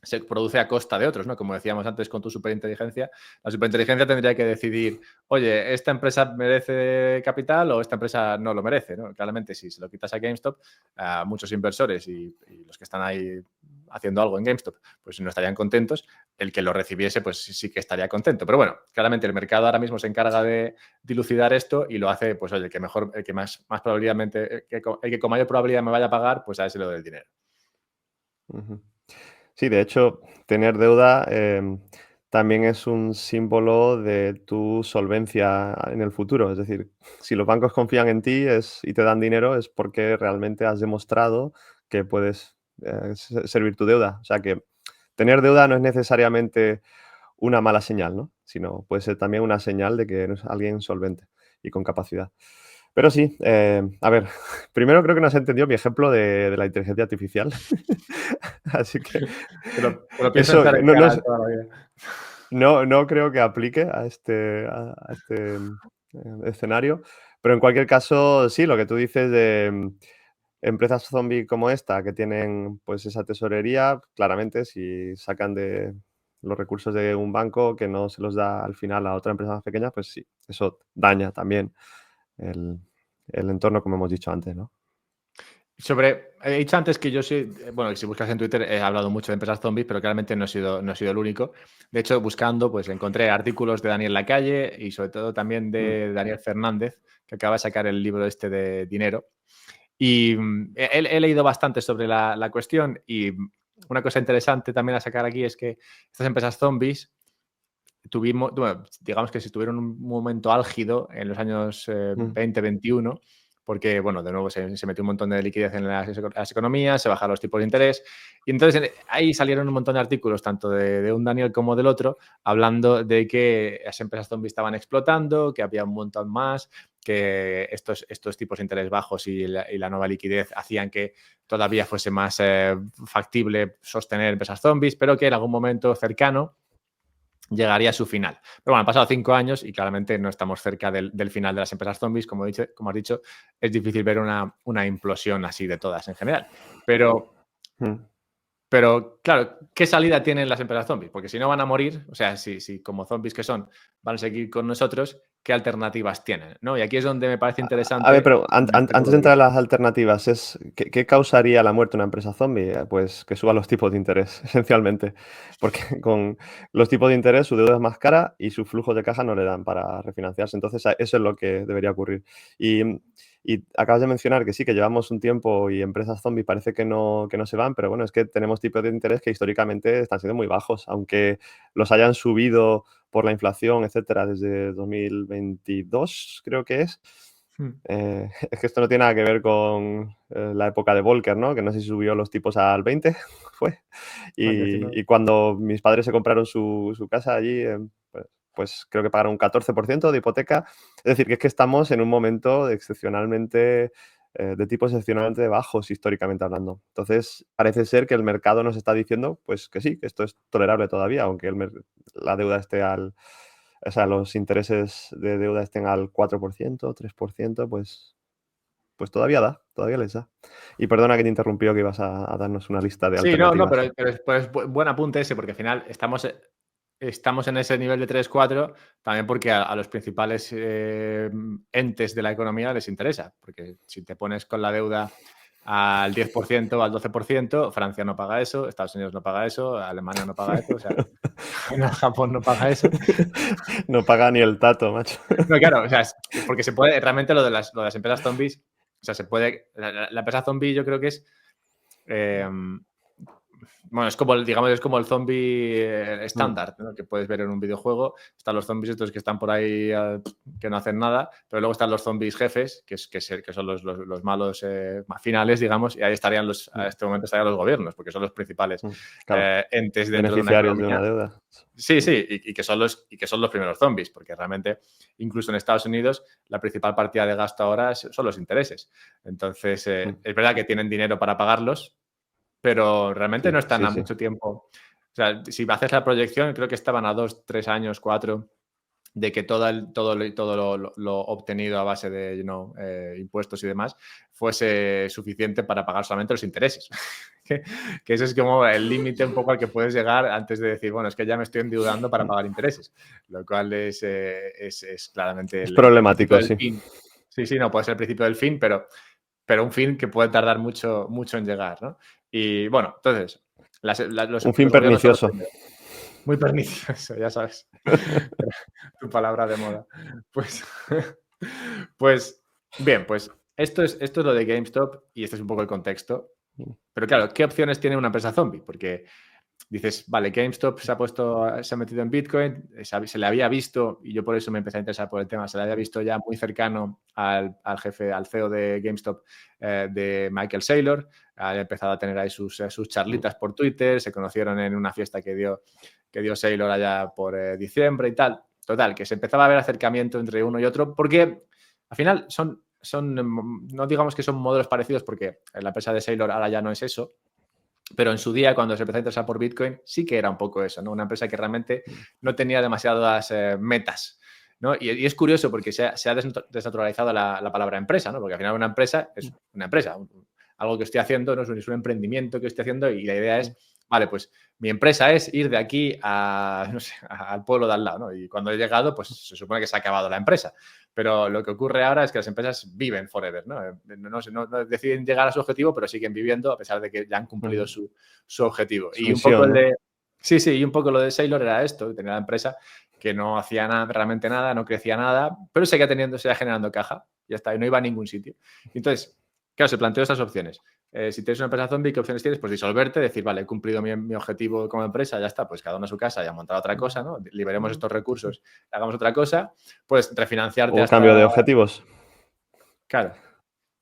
se produce a costa de otros, ¿no? Como decíamos antes con tu superinteligencia, la superinteligencia tendría que decidir, oye, ¿esta empresa merece capital o esta empresa no lo merece? ¿No? Claramente, si se lo quitas a GameStop, a muchos inversores y los que están ahí haciendo algo en GameStop, pues no estarían contentos. El que lo recibiese, pues sí que estaría contento. Pero bueno, claramente el mercado ahora mismo se encarga de dilucidar esto y lo hace, pues oye, el que más probablemente, el que con mayor probabilidad me vaya a pagar, pues a ese le doy el dinero. Ujú. Sí, de hecho, tener deuda también es un símbolo de tu solvencia en el futuro. Es decir, si los bancos confían en ti y te dan dinero es porque realmente has demostrado que puedes servir tu deuda. O sea que tener deuda no es necesariamente una mala señal, ¿no? Sino puede ser también una señal de que eres alguien solvente y con capacidad. Pero sí, a ver, primero creo que no has entendido mi ejemplo de la inteligencia artificial. Así que Te lo pienso eso echar en no, no, cara toda la vida. no creo que aplique escenario, pero en cualquier caso, sí, lo que tú dices de empresas zombie como esta, que tienen pues esa tesorería, claramente si sacan de los recursos de un banco que no se los da al final a otra empresa más pequeña, pues sí, eso daña también el, el entorno, como hemos dicho antes, ¿no? He dicho antes que yo soy, bueno, si buscas en Twitter he hablado mucho de empresas zombies, pero claramente no he sido el único. De hecho, buscando, pues encontré artículos de Daniel Lacalle y sobre todo también Mm. de Daniel Fernández, que acaba de sacar el libro este de Dinero. Y he leído bastante sobre la cuestión y una cosa interesante también a sacar aquí es que estas empresas zombies bueno, digamos que si tuvieron un momento álgido en los años Mm. 20, 21, porque, bueno, de nuevo se metió un montón de liquidez en las economías, se bajaron los tipos de interés, y entonces ahí salieron un montón de artículos, tanto de un Daniel como del otro, hablando de que las empresas zombies estaban explotando, que había un montón más, que estos tipos de interés bajos y la nueva liquidez hacían que todavía fuese más factible sostener empresas zombies, pero que en algún momento cercano llegaría a su final. Pero bueno, han pasado 5 años y claramente no estamos cerca del final de las empresas zombies. Como has dicho, es difícil ver una implosión así de todas en general. Pero Mm. Pero, claro, ¿qué salida tienen las empresas zombies? Porque si no van a morir, o sea, si como zombies que son, van a seguir con nosotros, ¿qué alternativas tienen? ¿No? Y aquí es donde me parece A ver, interesante pero meterte con antes los de entrar a libros. las alternativas, ¿qué causaría la muerte de una empresa zombie? Pues que suban los tipos de interés, esencialmente. Porque con los tipos de interés su deuda es más cara y sus flujos de caja no le dan para refinanciarse. Entonces, eso es lo que debería ocurrir. Y acabas de mencionar que sí, que llevamos un tiempo y empresas zombies parece que no se van, pero bueno, es que tenemos tipos de interés que históricamente están siendo muy bajos, aunque los hayan subido por la inflación, etcétera, desde 2022, creo que es. Mm. Es que esto no tiene nada que ver con la época de Volcker, ¿no? Que no sé si subió los tipos al 20, fue. Vale, aquí no. Y cuando mis padres se compraron su casa allí, pues creo que pagaron un 14% de hipoteca. Es decir, que es que estamos en un momento excepcionalmente, de tipos excepcionalmente bajos históricamente hablando. Entonces, parece ser que el mercado nos está diciendo, pues que sí, que esto es tolerable todavía, aunque la deuda esté o sea, los intereses de deuda estén al 4%, 3%, pues todavía les da. Y perdona que te interrumpió, que ibas a darnos una lista de Sí, no, alternativas. pero es buen apunte ese, porque al final estamos en ese nivel de 3-4 también porque a los principales entes de la economía les interesa, porque si te pones con la deuda al 10% o al 12%, Francia no paga eso, Estados Unidos no paga eso, Alemania no paga eso, o sea, Japón no paga eso. No paga ni el tato, macho. No, claro, o sea, porque se puede, realmente lo de las empresas zombies, o sea, se puede, la empresa zombie yo creo que es, eh, bueno, es como, digamos, es como el zombie Mm, estándar, ¿no? Que puedes ver en un videojuego. Están los zombies estos que están por ahí que no hacen nada, pero luego están los zombies jefes, que son los malos finales, digamos, y ahí estarían a mm, este momento estarían los gobiernos, porque son los principales mm. Claro, entes dentro de una beneficiarios de una economía. deuda. Sí, sí, y que son los primeros zombies, porque realmente, incluso en Estados Unidos, la principal partida de gasto ahora son los intereses. Entonces, Mm, es verdad que tienen dinero para pagarlos, pero realmente sí, no están sí, a sí. mucho tiempo. O sea, si haces la proyección, creo que estaban a 2, 3 años, 4, de que todo lo obtenido a base de impuestos y demás fuese suficiente para pagar solamente los intereses. que ese es como el límite un poco al que puedes llegar antes de decir, bueno, es que ya me estoy endeudando para Mm. pagar intereses, lo cual es claramente Es el principio problemático, del sí. fin. Sí, sí, no puede ser el principio del fin, pero un fin que puede tardar mucho, mucho en llegar, ¿no? Y bueno, entonces, Un fin los gobiernos son los pernicioso. primeros. Muy pernicioso, ya sabes. Tu palabra de moda. Pues, pues bien, pues esto es lo de GameStop y este es un poco el contexto. Mm, Pero claro, ¿qué opciones tiene una empresa zombie? Porque dices, vale, GameStop se ha metido en Bitcoin, se le había visto, y yo por eso me empecé a interesar por el tema, se le había visto ya muy cercano al jefe, al CEO de GameStop, de Michael Saylor, había empezado a tener ahí sus mm, charlitas por Twitter, se conocieron en una fiesta que dio Saylor allá por diciembre y tal. Total, que se empezaba a ver acercamiento entre uno y otro, porque al final no digamos que son modelos parecidos, porque la empresa de Saylor ahora ya no es eso, pero en su día, cuando se empezó a interesar por Bitcoin, sí que era un poco eso, ¿no? Una empresa que realmente mm, no tenía demasiadas metas, ¿no? Y es curioso porque se ha desnaturalizado la palabra empresa, ¿no? Porque al final una empresa es una empresa, algo que estoy haciendo, ¿no? Es un emprendimiento que estoy haciendo y la idea mm. es, vale, pues mi empresa es ir de aquí no sé, al pueblo de al lado, ¿no? Y cuando he llegado, pues se supone que se ha acabado la empresa. Pero lo que ocurre ahora es que las empresas viven forever, ¿no? No deciden llegar a su objetivo, pero siguen viviendo a pesar de que ya han cumplido Mm. su objetivo. Su Y un poco misión, ¿no? sí, sí, y un poco lo de Saylor era esto, tenía la empresa que no hacía nada, realmente nada, no crecía nada, pero seguía generando caja, ya está, y no iba a ningún sitio. Y entonces, claro, se planteó estas opciones. Si tienes una empresa zombie, ¿qué opciones tienes? Pues disolverte, decir, vale, he cumplido mi objetivo como empresa, ya está, pues cada uno a su casa y a montar otra cosa, ¿no? Liberemos estos recursos, hagamos otra cosa, pues refinanciarte Un cambio de hasta. objetivos. Claro.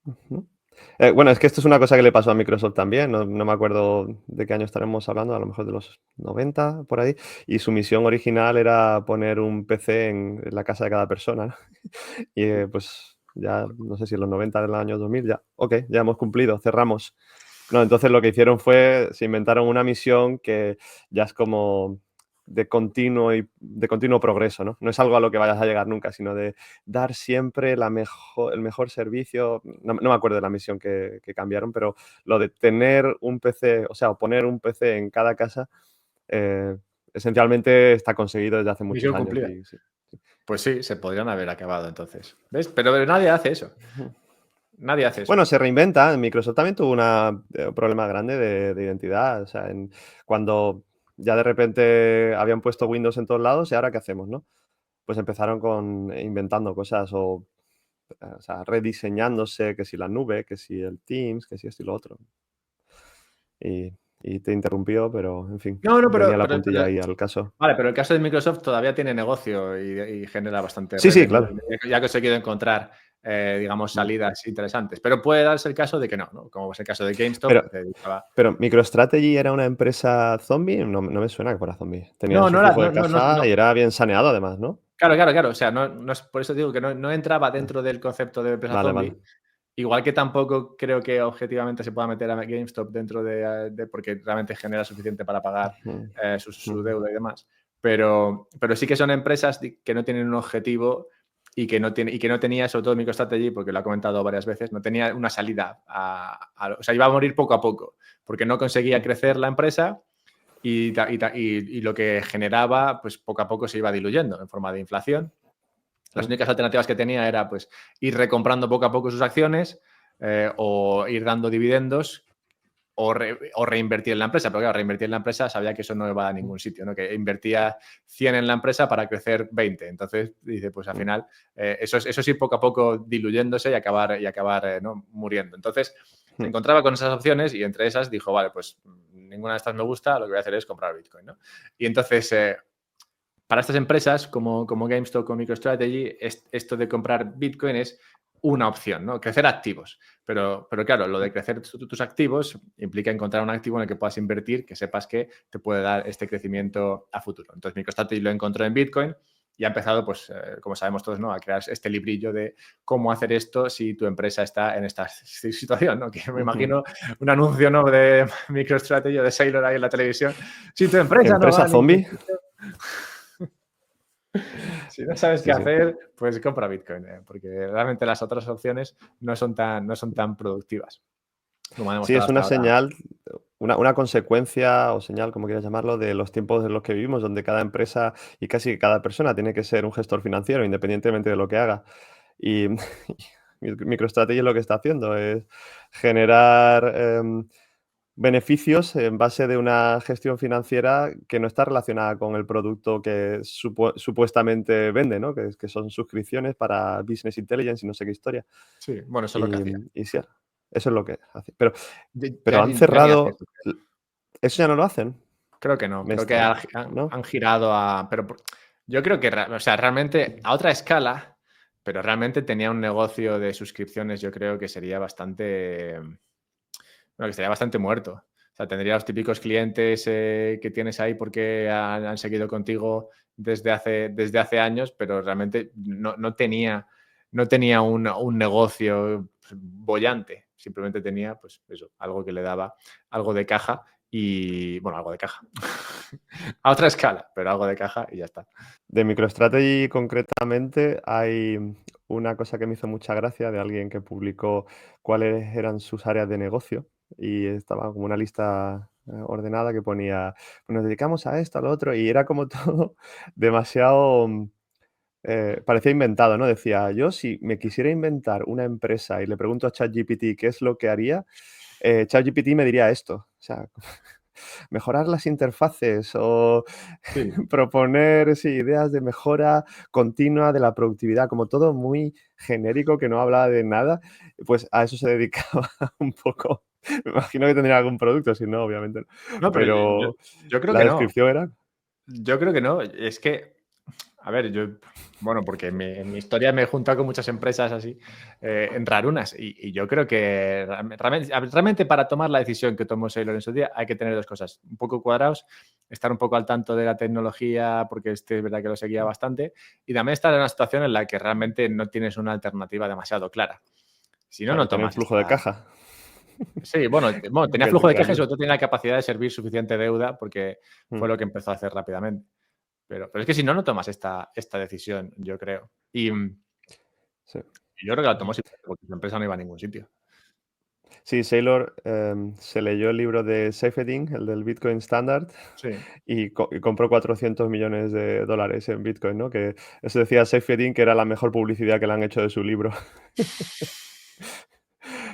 Ujú. Bueno, es que esto es una cosa que le pasó a Microsoft también, no me acuerdo de qué año estaremos hablando, a lo mejor de los 90 por ahí, y su misión original era poner un PC en la casa de cada persona, ¿no? Y, pues, ya no sé si en los 90 del año 2000 ya, okey, ya hemos cumplido, cerramos. No, entonces lo que hicieron fue, se inventaron una misión que ya es como de continuo progreso, ¿no? No es algo a lo que vayas a llegar nunca, sino de dar siempre el mejor servicio. No me acuerdo de la misión que cambiaron, pero lo de tener un PC, o sea, o poner un PC en cada casa, esencialmente está conseguido desde hace muchos Misión años. cumplida. Y sí. Pues sí, se podrían haber acabado entonces. ¿Ves? Pero nadie hace eso. Ujú. Nadie hace eso. Bueno, se reinventa. Microsoft también tuvo un problema grande de identidad. O sea, cuando ya de repente habían puesto Windows en todos lados, ¿y ahora qué hacemos, no? Pues empezaron inventando cosas o sea, rediseñándose, que si la nube, que si el Teams, que si esto y lo otro. Y te interrumpió, pero en fin, No, venía la puntilla ahí al caso. vale, pero el caso de Microsoft todavía tiene negocio y genera bastante Sí, sí, revenue, claro. ya ha conseguido encontrar, digamos, salidas interesantes. Pero puede darse el caso de que no, ¿no? Como es el caso de GameStop, Pero, que se dedicaba... pero MicroStrategy era una empresa zombie. No me suena que fuera zombie. Tenían No, su no era, flujo de caja no. y era bien saneado además, ¿no? Claro. O sea, por eso digo que no entraba Ah, dentro del concepto de empresa vale, vale. zombie. Igual que tampoco creo que objetivamente se pueda meter a GameStop dentro porque realmente genera suficiente para pagar Ujú, su ujú. deuda y demás. Pero sí que son empresas que no tienen un objetivo y que no tenía, sobre todo MicroStrategy, porque lo ha comentado varias veces, no tenía una salida. O sea, iba a morir poco a poco, porque no conseguía crecer la empresa y lo que generaba, pues poco a poco se iba diluyendo en forma de inflación. Las únicas alternativas que tenía era pues ir recomprando poco a poco sus acciones o ir dando dividendos o reinvertir en la empresa. Pero claro, reinvertir en la empresa sabía que eso no iba a ningún sitio, ¿no? Que invertía 100 en la empresa para crecer 20. Entonces, dice, pues al final, eso sí poco a poco diluyéndose y acabar ¿no? muriendo. Entonces, se encontraba con esas opciones y entre esas dijo, vale, pues ninguna de estas me gusta, lo que voy a hacer es comprar Bitcoin, ¿no? Y entonces... para estas empresas como GameStop o MicroStrategy, esto de comprar Bitcoin es una opción, ¿no? Crecer activos. Pero claro, lo de crecer tus activos implica encontrar un activo en el que puedas invertir, que sepas que te puede dar este crecimiento a futuro. Entonces, MicroStrategy lo encontró en Bitcoin y ha empezado, pues, como sabemos todos, ¿no? A crear este librillo de cómo hacer esto si tu empresa está en esta situación, ¿no? Que me imagino un anuncio, ¿no? De MicroStrategy o de Sailor ahí en la televisión. Si tu empresa no va ¿Empresa a ningún zombie? sitio, si no sabes qué Sí, sí. hacer, pues compra Bitcoin, porque realmente las otras opciones no son tan productivas como han Sí, demostrado es una hasta ahora. señal, una consecuencia o señal, como quieras llamarlo, de los tiempos en los que vivimos, donde cada empresa y casi cada persona tiene que ser un gestor financiero, independientemente de lo que haga. Y MicroStrategy lo que está haciendo es generar beneficios en base de una gestión financiera que no está relacionada con el producto que supuestamente vende, ¿no? Que son suscripciones para Business Intelligence y no sé qué historia. Sí, bueno, eso es lo que Y, hacía. y sí, eso es lo que hace. Pero Ya, han ya ni hace cerrado. eso. ¿Eso ya no lo hacen? Creo que no, Me creo que extraña, han ¿no? girado a... Pero yo creo que, o sea, realmente a otra escala, pero realmente tenía un negocio de suscripciones, yo creo que sería bastante... Bueno, que estaría bastante muerto. O sea, tendría los típicos clientes que tienes ahí porque han seguido contigo desde hace años, pero realmente no tenía un negocio bollante. Simplemente tenía, pues eso, algo que le daba algo de caja y, bueno, algo de caja. A otra escala, pero algo de caja y ya está. De MicroStrategy concretamente hay una cosa que me hizo mucha gracia de alguien que publicó cuáles eran sus áreas de negocio y estaba como una lista ordenada que ponía, "Pues nos dedicamos a esto, a lo otro", y era como todo demasiado, parecía inventado, ¿no? Decía, yo si me quisiera inventar una empresa y le pregunto a ChatGPT qué es lo que haría, ChatGPT me diría esto. O sea, mejorar las interfaces o Sí. proponer sí, ideas de mejora continua de la productividad, como todo muy genérico que no hablaba de nada, pues a eso se dedicaba un poco. Me imagino que tendría algún producto, si no, obviamente no. No, pero yo, Pero yo creo la que no. descripción era. Yo creo que no. Es que, a ver, bueno, porque en mi historia me he juntado con muchas empresas así, en rarunas, y yo creo que realmente para tomar la decisión que tomó Sailor en su día hay que tener dos cosas, un poco cuadrados, estar un poco al tanto de la tecnología, porque es verdad que lo seguía bastante, y también estar en una situación en la que realmente no tienes una alternativa demasiado clara. Si no, Claro, no y tener un tomas flujo de esta... caja. Sí, bueno, tenía Que flujo te, de que caja y sobre ayude. todo tenía la capacidad de servir suficiente deuda porque fue Mm. lo que empezó a hacer rápidamente. Pero es que si no, no tomas esta decisión, yo creo. Y Sí. yo creo que la tomó simplemente porque su empresa no iba a ningún sitio. Sí, Saylor se leyó el libro de Saifedean, el del Bitcoin Standard, Sí. y compró 400 millones de dólares en Bitcoin, ¿no? Que eso decía Saifedean que era la mejor publicidad que le han hecho de su libro.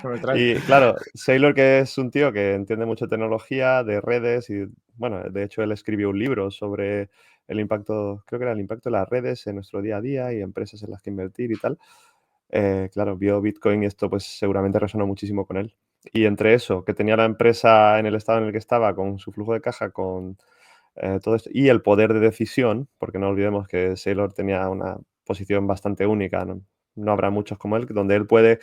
No me extraña. Y claro, Saylor, que es un tío que entiende mucho tecnología, de redes y, bueno, de hecho él escribió un libro sobre el impacto, creo que era el impacto de las redes en nuestro día a día y empresas en las que invertir y tal. Claro, vio Bitcoin y esto pues seguramente resonó muchísimo con él. Y entre eso, que tenía la empresa en el estado en el que estaba, con su flujo de caja, con todo esto, y el poder de decisión, porque no olvidemos que Saylor tenía una posición bastante única, ¿no? No habrá muchos como él, donde él puede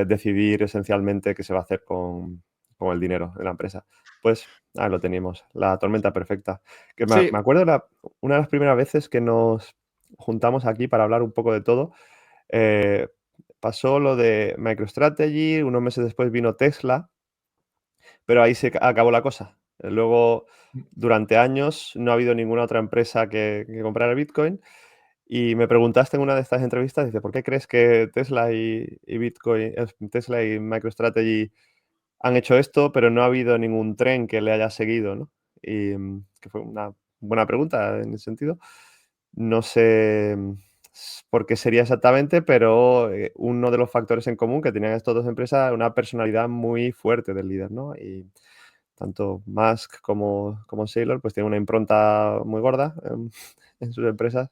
decidir esencialmente qué se va a hacer con el dinero de la empresa. Pues ahí lo teníamos, la tormenta perfecta. Que me Sí, acuerdo una de las primeras veces que nos juntamos aquí para hablar un poco de todo, eh, pasó lo de MicroStrategy, unos meses después vino Tesla, pero ahí se acabó la cosa. Luego, durante años, no ha habido ninguna otra empresa que comprara Bitcoin. Y me preguntaste en una de estas entrevistas, dice, ¿por qué crees que Tesla y Bitcoin, Tesla y MicroStrategy han hecho esto, pero no ha habido ningún tren que le haya seguido, ¿no? Y que fue una buena pregunta en ese sentido. No sé por qué sería exactamente, pero uno de los factores en común que tenían estas dos empresas, una personalidad muy fuerte del líder, ¿no? Y tanto Musk como Saylor, pues tienen una impronta muy gorda en sus empresas.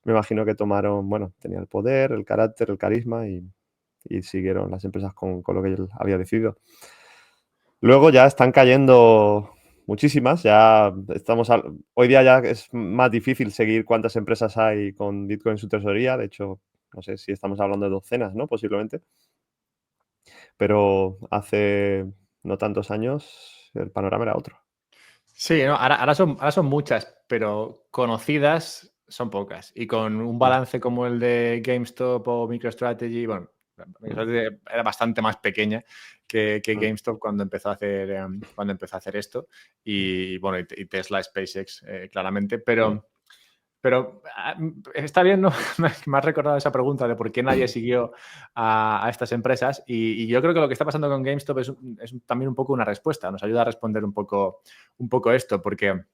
Me imagino que tomaron, bueno, tenía el poder, el carácter, el carisma y siguieron las empresas con lo que él había decidido. Luego ya están cayendo muchísimas, ya estamos hoy día ya es más difícil seguir cuántas empresas hay con Bitcoin en su tesorería, de hecho, no sé si estamos hablando de docenas, ¿no? Posiblemente, pero hace no tantos años el panorama era otro. sí, no, ahora son muchas, pero conocidas son pocas. Y con un Mm, balance como el de GameStop o MicroStrategy, bueno, mm, MicroStrategy era bastante más pequeña que mm, GameStop cuando empezó a hacer esto. Y bueno, y Tesla, SpaceX, claramente. mm, Pero está bien, ¿no? Me has recordado esa pregunta de por qué nadie siguió a estas empresas y yo creo que lo que está pasando con GameStop es también un poco una respuesta, nos ayuda a responder un poco esto, porque al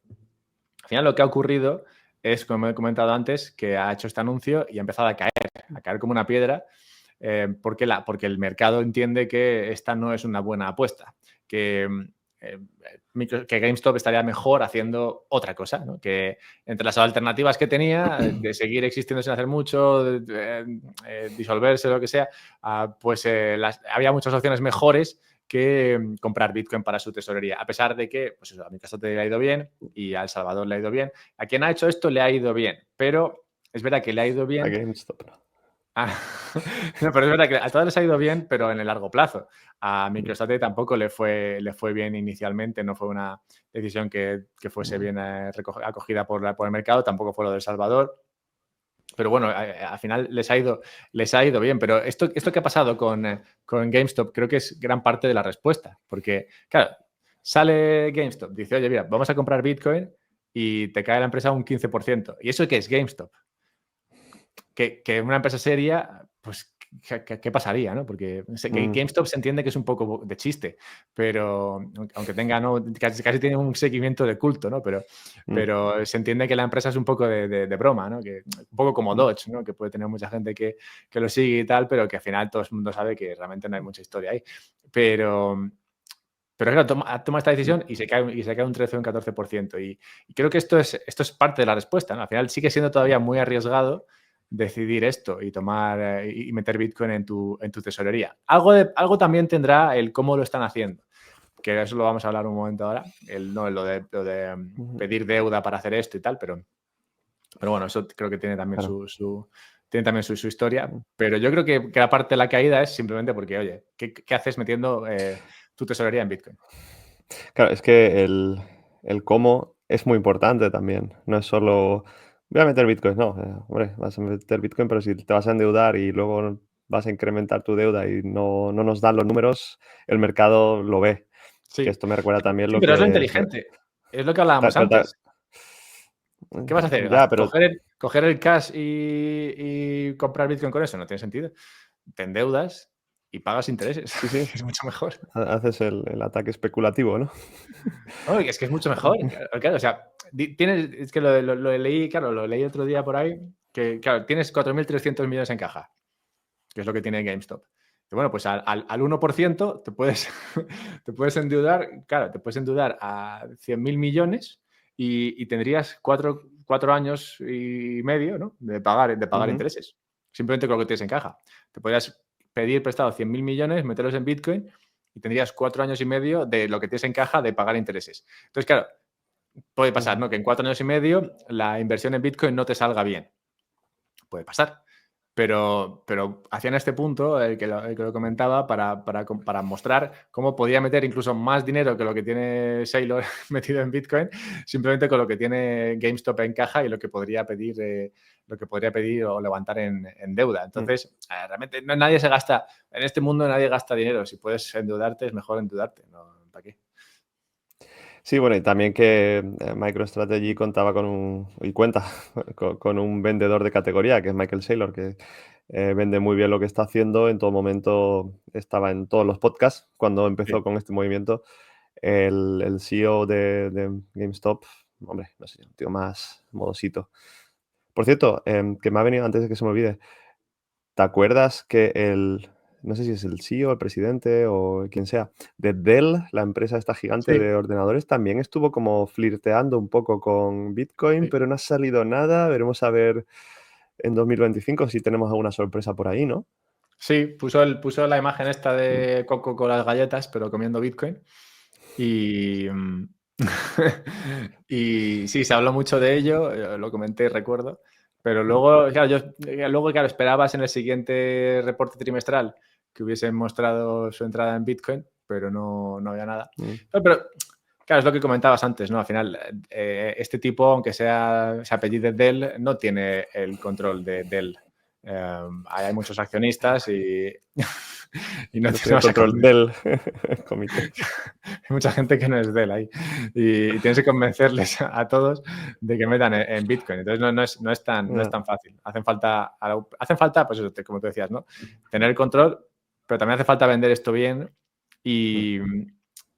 final lo que ha ocurrido es, como he comentado antes, que ha hecho este anuncio y ha empezado a caer como una piedra, porque el mercado entiende que esta no es una buena apuesta, que eh, que GameStop estaría mejor haciendo otra cosa, ¿no? Que entre las alternativas que tenía, de seguir existiendo sin hacer mucho, disolverse, lo que sea, pues había muchas opciones mejores que comprar Bitcoin para su tesorería, a pesar de que pues eso, a mi caso te le ha ido bien y a El Salvador le ha ido bien. A quien ha hecho esto le ha ido bien, pero es verdad que le ha ido a bien. GameStop, ¿no? Ah, no, pero es verdad que a todos les ha ido bien, pero en el largo plazo. A Mm, MicroStrategy tampoco le fue bien inicialmente, no fue una decisión que fuese mm, bien acogida por el mercado, tampoco fue lo de El Salvador. Pero bueno, al final les ha ido bien. Pero esto que ha pasado con GameStop creo que es gran parte de la respuesta. Porque, claro, sale GameStop, dice, oye, mira, vamos a comprar Bitcoin y te cae la empresa un 15%. ¿Y eso qué es GameStop? Que una empresa seria, pues, ¿qué pasaría? ¿No? Porque que mm, GameStop se entiende que es un poco de chiste, pero aunque tenga, ¿no? Casi tiene un seguimiento de culto, ¿no? mm, Pero se entiende que la empresa es un poco de broma, ¿no? Que, un poco como mm, Dodge, ¿no? Que puede tener mucha gente que lo sigue y tal, pero que al final todo el mundo sabe que realmente no hay mucha historia ahí. Pero, pero claro, toma esta mm. decisión y se cae un 13 o un 14%. Y creo que esto es parte de la respuesta, ¿no? Al final sigue siendo todavía muy arriesgado decidir esto y tomar y meter Bitcoin en tu tesorería. Algo también tendrá el cómo lo están haciendo, que eso lo vamos a hablar un momento ahora, no, lo de Ujú, pedir deuda para hacer esto y tal, pero bueno, eso creo que tiene también claro. tiene también su historia, Mm. pero yo creo que la parte de la caída es simplemente porque, oye, ¿qué haces metiendo tu tesorería en Bitcoin? Claro, es que el cómo es muy importante también. No es solo voy a meter Bitcoin, no, hombre, vas a meter Bitcoin, pero si te vas a endeudar y luego vas a incrementar tu deuda y no nos dan los números, el mercado lo ve. Que Sí, esto me recuerda también sí, lo pero es lo que inteligente. Es lo que ta- hablábamos ta- ta- antes. ¿Qué vas a hacer? Ya, pero ¿Coger el cash y comprar Bitcoin con eso? No tiene sentido. Te endeudas y pagas intereses. sí, sí, Es mucho mejor. haces el ataque especulativo, ¿no? No, es que es mucho mejor. Claro, o sea, es que lo leí, claro, lo leí otro día por ahí, que claro, tienes 4.300 millones en caja, que es lo que tiene GameStop. Y bueno, pues al 1% te puedes, te puedes endeudar, claro, te puedes endeudar a 100.000 millones y tendrías 4 años y medio, ¿no? de pagar Ujú. intereses, simplemente con lo que tienes en caja. Te podrías pedir prestado 100.000 millones, meterlos en Bitcoin y tendrías 4 años y medio de lo que tienes en caja de pagar intereses. Entonces, claro, puede pasar, Ujú. ¿no? Que en 4 años y medio la inversión en Bitcoin no te salga bien. Puede pasar. Pero hacían este punto, el que lo comentaba, para mostrar cómo podía meter incluso más dinero que lo que tiene Saylor metido en Bitcoin, simplemente con lo que tiene GameStop en caja y lo que podría pedir o levantar en deuda. Mm. Entonces, realmente nadie se gasta, en este mundo nadie gasta dinero. Si puedes endeudarte, es mejor endeudarte. ¿No? ¿Para qué? Sí, bueno, y también que MicroStrategy contaba y cuenta con un vendedor de categoría, que es Michael Saylor, que vende muy bien lo que está haciendo. En todo momento estaba en todos los podcasts cuando Sí. empezó con este movimiento. El CEO de GameStop, hombre, no sé, un tío más modosito. Por cierto, que me ha venido antes de que se me olvide, ¿te acuerdas que no sé si es el CEO, el presidente o quien sea, de Dell, la empresa esta gigante Sí, de ordenadores, también estuvo como flirteando un poco con Bitcoin, sí. pero no ha salido nada? Veremos a ver en 2025 si tenemos alguna sorpresa por ahí, ¿no? Sí, puso la imagen esta Mm. de Coco con las galletas, pero comiendo Bitcoin. Y, y sí, se habló mucho de ello, lo comenté, recuerdo. Pero Mm. luego, claro, esperabas en el siguiente reporte trimestral que hubiesen mostrado su entrada en Bitcoin, pero no había nada. Mm. Pero, claro, es lo que comentabas antes, ¿no? Al final, este tipo, aunque se apellide Dell, no tiene el control de Dell. Hay muchos accionistas y, y no No tiene vas a control del comité. hay mucha gente que no es de él ahí y tienes que convencerles a todos de que metan en Bitcoin. Entonces no es Ya. tan fácil. Hacen falta, pues eso, como tú decías, ¿no? Tener el control, pero también hace falta vender esto bien Mm.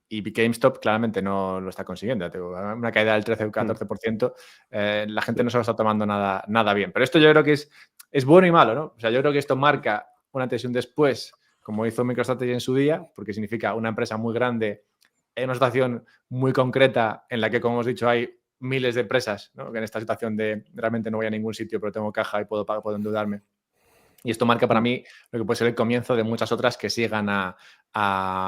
y GameStop claramente no lo está consiguiendo. Ya te digo, una caída del 13 o Mm. 14%, la gente Sí. no se lo está tomando nada bien. Pero esto yo creo que es bueno y malo, ¿no? O sea, yo creo que esto marca un antes y un después, como hizo MicroStrategy en su día, porque significa una empresa muy grande en una situación muy concreta en la que, como hemos dicho, hay miles de empresas, ¿no? Que en esta situación de realmente no voy a ningún sitio, pero tengo caja y puedo pagar, puedo endeudarme. Y esto marca para Mm. mí lo que puede ser el comienzo de muchas otras que sigan a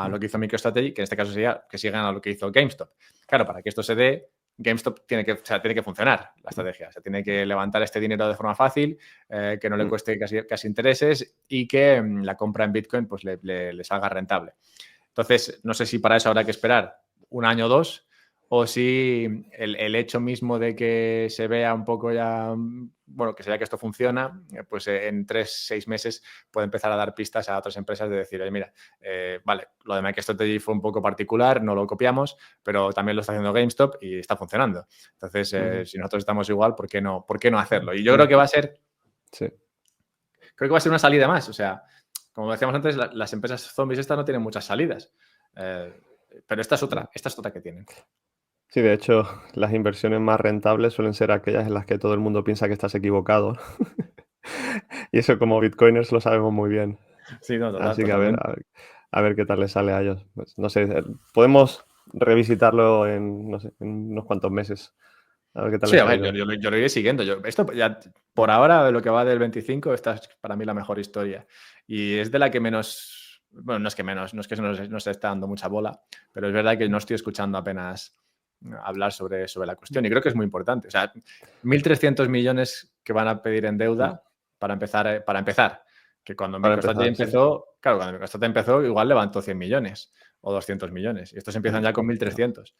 Mm. lo que hizo MicroStrategy, que en este caso sería que sigan a lo que hizo GameStop. Claro, para que esto se dé, GameStop tiene que funcionar la Mm. estrategia. O sea, tiene que levantar este dinero de forma fácil, que no le Mm. cueste casi intereses y que la compra en Bitcoin pues, le salga rentable. Entonces, no sé si para eso habrá que esperar un año o dos, o si el hecho mismo de que se vea un poco ya, bueno, que se vea que esto funciona, pues en 3, 6 meses puede empezar a dar pistas a otras empresas de decir, oye, mira, vale, lo de MicroStrategy fue un poco particular, no lo copiamos, pero también lo está haciendo GameStop y está funcionando. Entonces, Ujú. si nosotros estamos igual, ¿por qué no hacerlo? Y yo Mm. creo que va a ser Sí. una salida más. O sea, como decíamos antes, las empresas zombies estas no tienen muchas salidas. Eh, pero Mm. esta es otra que tienen. Sí, de hecho, las inversiones más rentables suelen ser aquellas en las que todo el mundo piensa que estás equivocado. Y eso como bitcoiners lo sabemos muy bien. Sí, no, Así que totalmente. a ver qué tal les sale a ellos. Pues, no sé, podemos revisitarlo en, no sé, en unos cuantos meses. A ver qué tal Sí, les a ha ver, ido. yo lo iré siguiendo. Esto ya, por Mm. ahora, de lo que va del 25, esta es para mí la mejor historia. Y es de la que menos, bueno, no es que menos, no es que no se está dando mucha bola, pero es verdad que no estoy escuchando apenas hablar sobre la cuestión. Y creo que es muy importante. O sea, 1.300 millones que van a pedir en Mm. deuda para empezar. Que cuando Para MicroStrategy empezar, sí. empezó, claro, cuando MicroStrategy empezó, igual levantó 100 millones o 200 millones. Y estos empiezan Mm. ya con Ya. 1.300.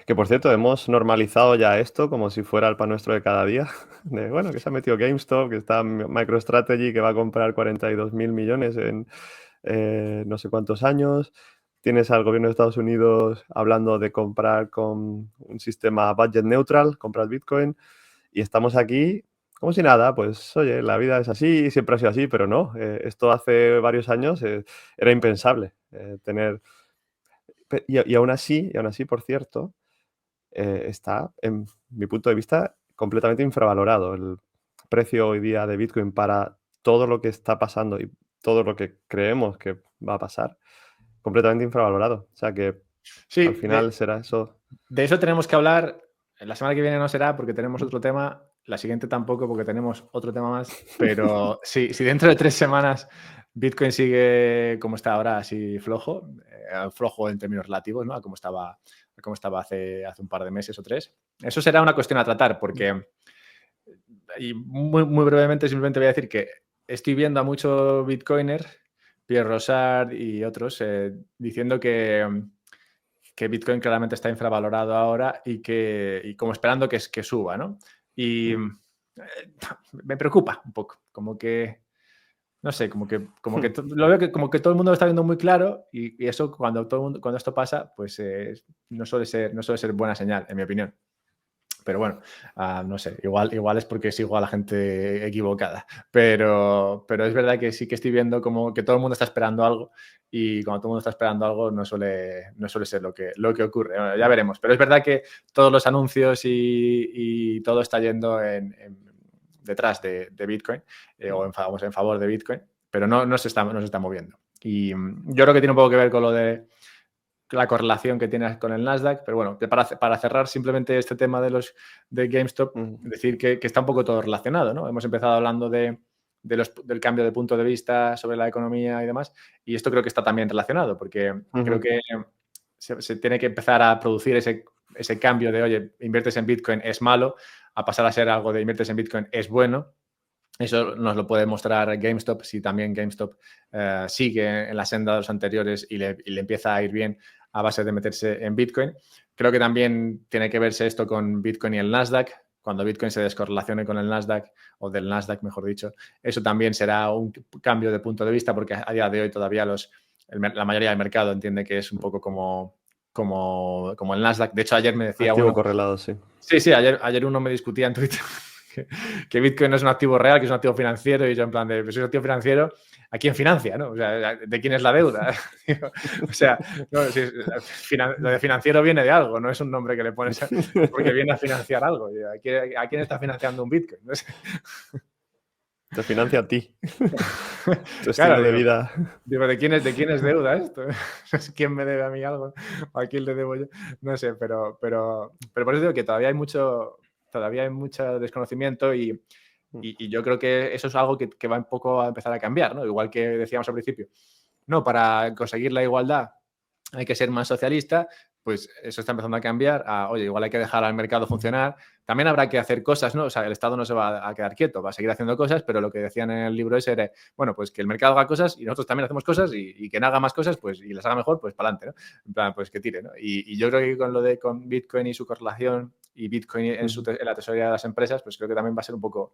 Que por cierto, hemos normalizado ya esto como si fuera el pan nuestro de cada día. De bueno, que se ha metido GameStop, que está MicroStrategy, que va a comprar 42.000 millones en no sé cuántos años. tienes al gobierno de Estados Unidos hablando de comprar con un sistema budget neutral, comprar Bitcoin, y estamos aquí como si nada, pues oye, la vida es así, siempre ha sido así, pero no, esto hace varios años era impensable tener... Y aún así, por cierto, está, en mi punto de vista, completamente infravalorado el precio hoy día de Bitcoin para todo lo que está pasando y todo lo que creemos que va a pasar, completamente infravalorado. O sea que al Sí, final será eso. de eso tenemos que hablar. La semana que viene no será porque tenemos otro tema. La siguiente tampoco porque tenemos otro tema más. Pero sí, si dentro de 3 semanas Bitcoin sigue como está ahora, así flojo, flojo en términos relativos, ¿no? A como estaba hace un par de meses o 3. Eso será una cuestión a tratar porque, y muy, muy brevemente simplemente voy a decir que estoy viendo a muchos bitcoiners, Pierre Rosard y otros, diciendo que Bitcoin claramente está infravalorado ahora y como esperando que suba, ¿no? Y me preocupa un poco, como que, no sé, como que lo veo que como que todo el mundo lo está viendo muy claro y eso cuando esto pasa, pues no suele ser buena señal, en mi opinión. Pero bueno, no sé, igual es porque sigo a la gente equivocada. Pero es verdad que sí que estoy viendo como que todo el mundo está esperando algo y cuando todo el mundo está esperando algo no suele ser lo que ocurre. Bueno, ya veremos. Pero es verdad que todos los anuncios y todo está yendo detrás de Bitcoin o en favor de Bitcoin, pero no se está moviendo. Y yo creo que tiene un poco que ver con lo de la correlación que tienes con el Nasdaq, pero bueno, para cerrar simplemente este tema de GameStop, decir que está un poco todo relacionado, ¿no? Hemos empezado hablando del cambio de punto de vista sobre la economía y demás, y esto creo que está también relacionado, porque creo que se tiene que empezar a producir ese cambio de, oye, inviertes en Bitcoin es malo, a pasar a ser algo de inviertes en Bitcoin es bueno. Eso nos lo puede mostrar GameStop si también GameStop sigue en la senda de los anteriores y le empieza a ir bien a base de meterse en Bitcoin. Creo que también tiene que verse esto con Bitcoin y el Nasdaq. Cuando Bitcoin se descorrelacione con el Nasdaq, o del Nasdaq, mejor dicho, eso también será un cambio de punto de vista porque a día de hoy todavía la mayoría del mercado entiende que es un poco como el Nasdaq. De hecho, ayer me decía Activo uno... correlado, sí. Sí, ayer uno me discutía en Twitter que Bitcoin no es un activo real, que es un activo financiero, y yo en plan de, pues es un activo financiero, ¿a quién financia? ¿No? O sea, ¿de quién es la deuda? O sea, no, lo de financiero viene de algo, no es un nombre que le pones porque viene a financiar algo. ¿A quién está financiando un Bitcoin? No sé. Te financia a ti. Tu Claro, estilo de vida. Digo, ¿de quién es deuda esto? ¿Quién me debe a mí algo? ¿O a quién le debo yo? No sé, pero por eso digo que todavía hay mucho desconocimiento y yo creo que eso es algo que va un poco a empezar a cambiar, ¿no? Igual que decíamos al principio. No, para conseguir la igualdad hay que ser más socialista, pues eso está empezando a cambiar. Oye, igual hay que dejar al mercado funcionar. También habrá que hacer cosas, ¿no? O sea, el Estado no se va a quedar quieto, va a seguir haciendo cosas, pero lo que decían en el libro ese era, bueno, pues que el mercado haga cosas y nosotros también hacemos cosas y quien haga más cosas, pues, y las haga mejor, pues para adelante, ¿no? En plan, pues que tire, ¿no? Y yo creo que con Bitcoin y su correlación y Bitcoin en la tesorería de las empresas, pues creo que también va a ser un poco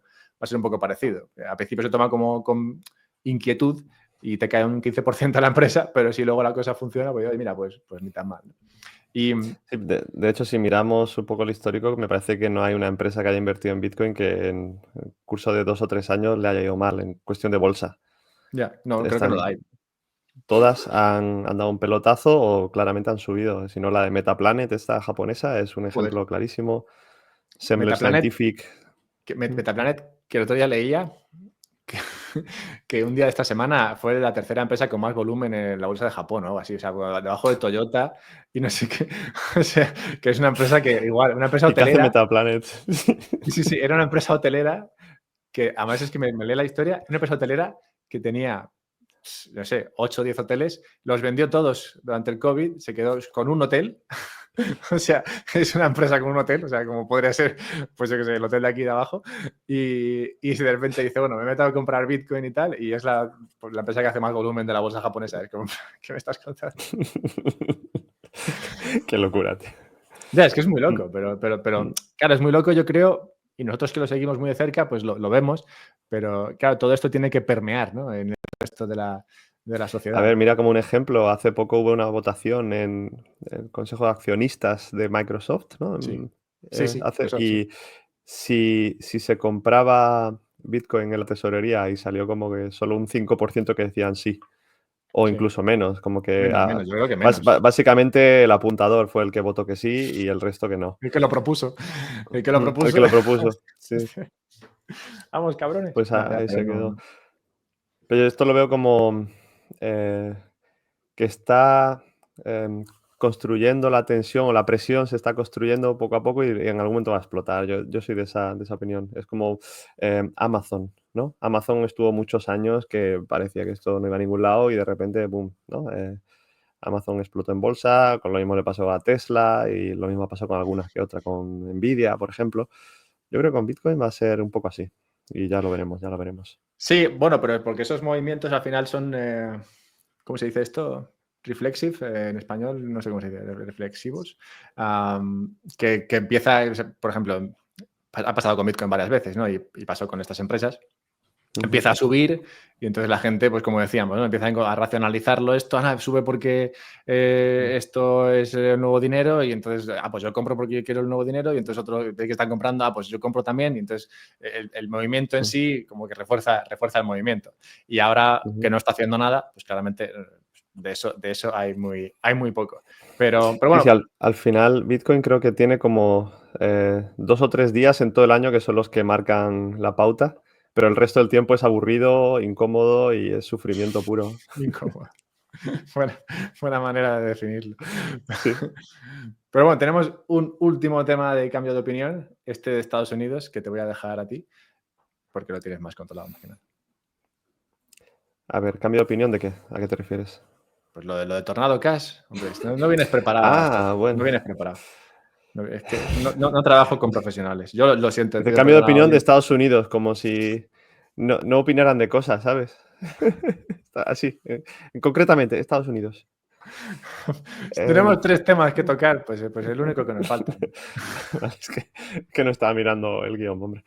parecido. A principio se toma como con inquietud y te cae un 15% a la empresa, pero si luego la cosa funciona, pues oye, mira, pues ni tan mal, ¿no? Y sí, de hecho, si miramos un poco el histórico, me parece que no hay una empresa que haya invertido en Bitcoin que en el curso de 2 o 3 años le haya ido mal en cuestión de bolsa. ya, no, creo que no la hay. Todas han dado un pelotazo o claramente han subido. Si no, la de Metaplanet, esta japonesa, es un ejemplo Joder, clarísimo. Semler Metaplanet, Scientific. Metaplanet, que el otro día leía que, que un día de esta semana fue la tercera empresa con más volumen en la bolsa de Japón, ¿no? Así, o sea, debajo de Toyota y no sé qué. O sea, que es una empresa que igual, una empresa ¿Y qué hace hotelera. Metaplanet? Sí, era una empresa hotelera que además es que me lee la historia, una empresa hotelera que tenía, no sé, 8 o 10 hoteles, los vendió todos durante el COVID, se quedó con un hotel. O sea, es una empresa con un hotel, o sea, como podría ser, pues yo qué sé, el hotel de aquí de abajo, y de repente dice, bueno, me he metido a comprar Bitcoin y tal, y es pues, la empresa que hace más volumen de la bolsa japonesa. Es como, ¿qué me estás contando? Qué locura, tío. Ya, es que es muy loco, pero claro, es muy loco, yo creo, y nosotros que lo seguimos muy de cerca, pues lo vemos, pero claro, todo esto tiene que permear, ¿no? En el resto de de la A sociedad. ver, mira como un ejemplo, hace poco hubo una votación en el consejo de accionistas de Microsoft, ¿no? Sí, sí, sí, eso sí. Y si se compraba Bitcoin en la tesorería y salió como que solo un 5% que decían sí, o Sí. incluso menos, como que Menos, yo creo que menos. básicamente el apuntador fue el que votó que sí y el resto que no. El que lo propuso. El que lo El propuso. que lo propuso, sí, Vamos, cabrones. pues No, ahí pero se no, quedó. no. Pero esto lo veo como eh, que está construyendo la tensión o la presión se está construyendo poco a poco y en algún momento va a explotar. Yo soy de esa opinión. Es como Amazon, ¿no? Amazon estuvo muchos años que parecía que esto no iba a ningún lado y de repente, boom, ¿no? Amazon explotó en bolsa, con lo mismo le pasó a Tesla y lo mismo pasó con algunas que otras, con Nvidia, por ejemplo. Yo creo que con Bitcoin va a ser un poco así y ya lo veremos, ya lo veremos. Sí, bueno, pero porque esos movimientos al final son, ¿cómo se dice esto? Reflexive, en español, no sé cómo se dice, reflexivos. Que empieza, por ejemplo, ha pasado con Bitcoin varias veces, ¿no? Y pasó con estas empresas. Ujú, Empieza a subir y entonces la gente, pues como decíamos, ¿no? Empieza a racionalizarlo esto, sube porque mm, esto es el nuevo dinero y entonces, pues yo compro porque yo quiero el nuevo dinero y entonces otro de que están comprando, pues yo compro también y entonces el movimiento en mm, sí como que refuerza el movimiento. Y ahora que ujú. no está haciendo nada, pues claramente de eso hay muy poco. Pero Sí, sí, bueno, al final Bitcoin creo que tiene como 2 o 3 días en todo el año que son los que marcan la pauta, pero el resto del tiempo es aburrido, incómodo y es sufrimiento puro. incómodo. Buena, buena manera de definirlo. Sí. Pero bueno, tenemos un último tema de cambio de opinión, este de Estados Unidos, que te voy a dejar a ti, porque lo tienes más controlado, más que nada. A ver, cambio de opinión de qué, ¿a qué te refieres? Pues lo de Tornado Cash, hombre, no vienes preparado a esto, Ah, no bueno. vienes preparado. No, es que no trabajo con profesionales. Yo lo siento, De pido cambio de perdón a la opinión de audiencia. Estados Unidos, como si no opinaran de cosas, ¿sabes? Así, concretamente, Estados Unidos. Si Em, tenemos 3 temas que tocar, pues el único que nos falta. Vale, es que no estaba mirando el guión, hombre.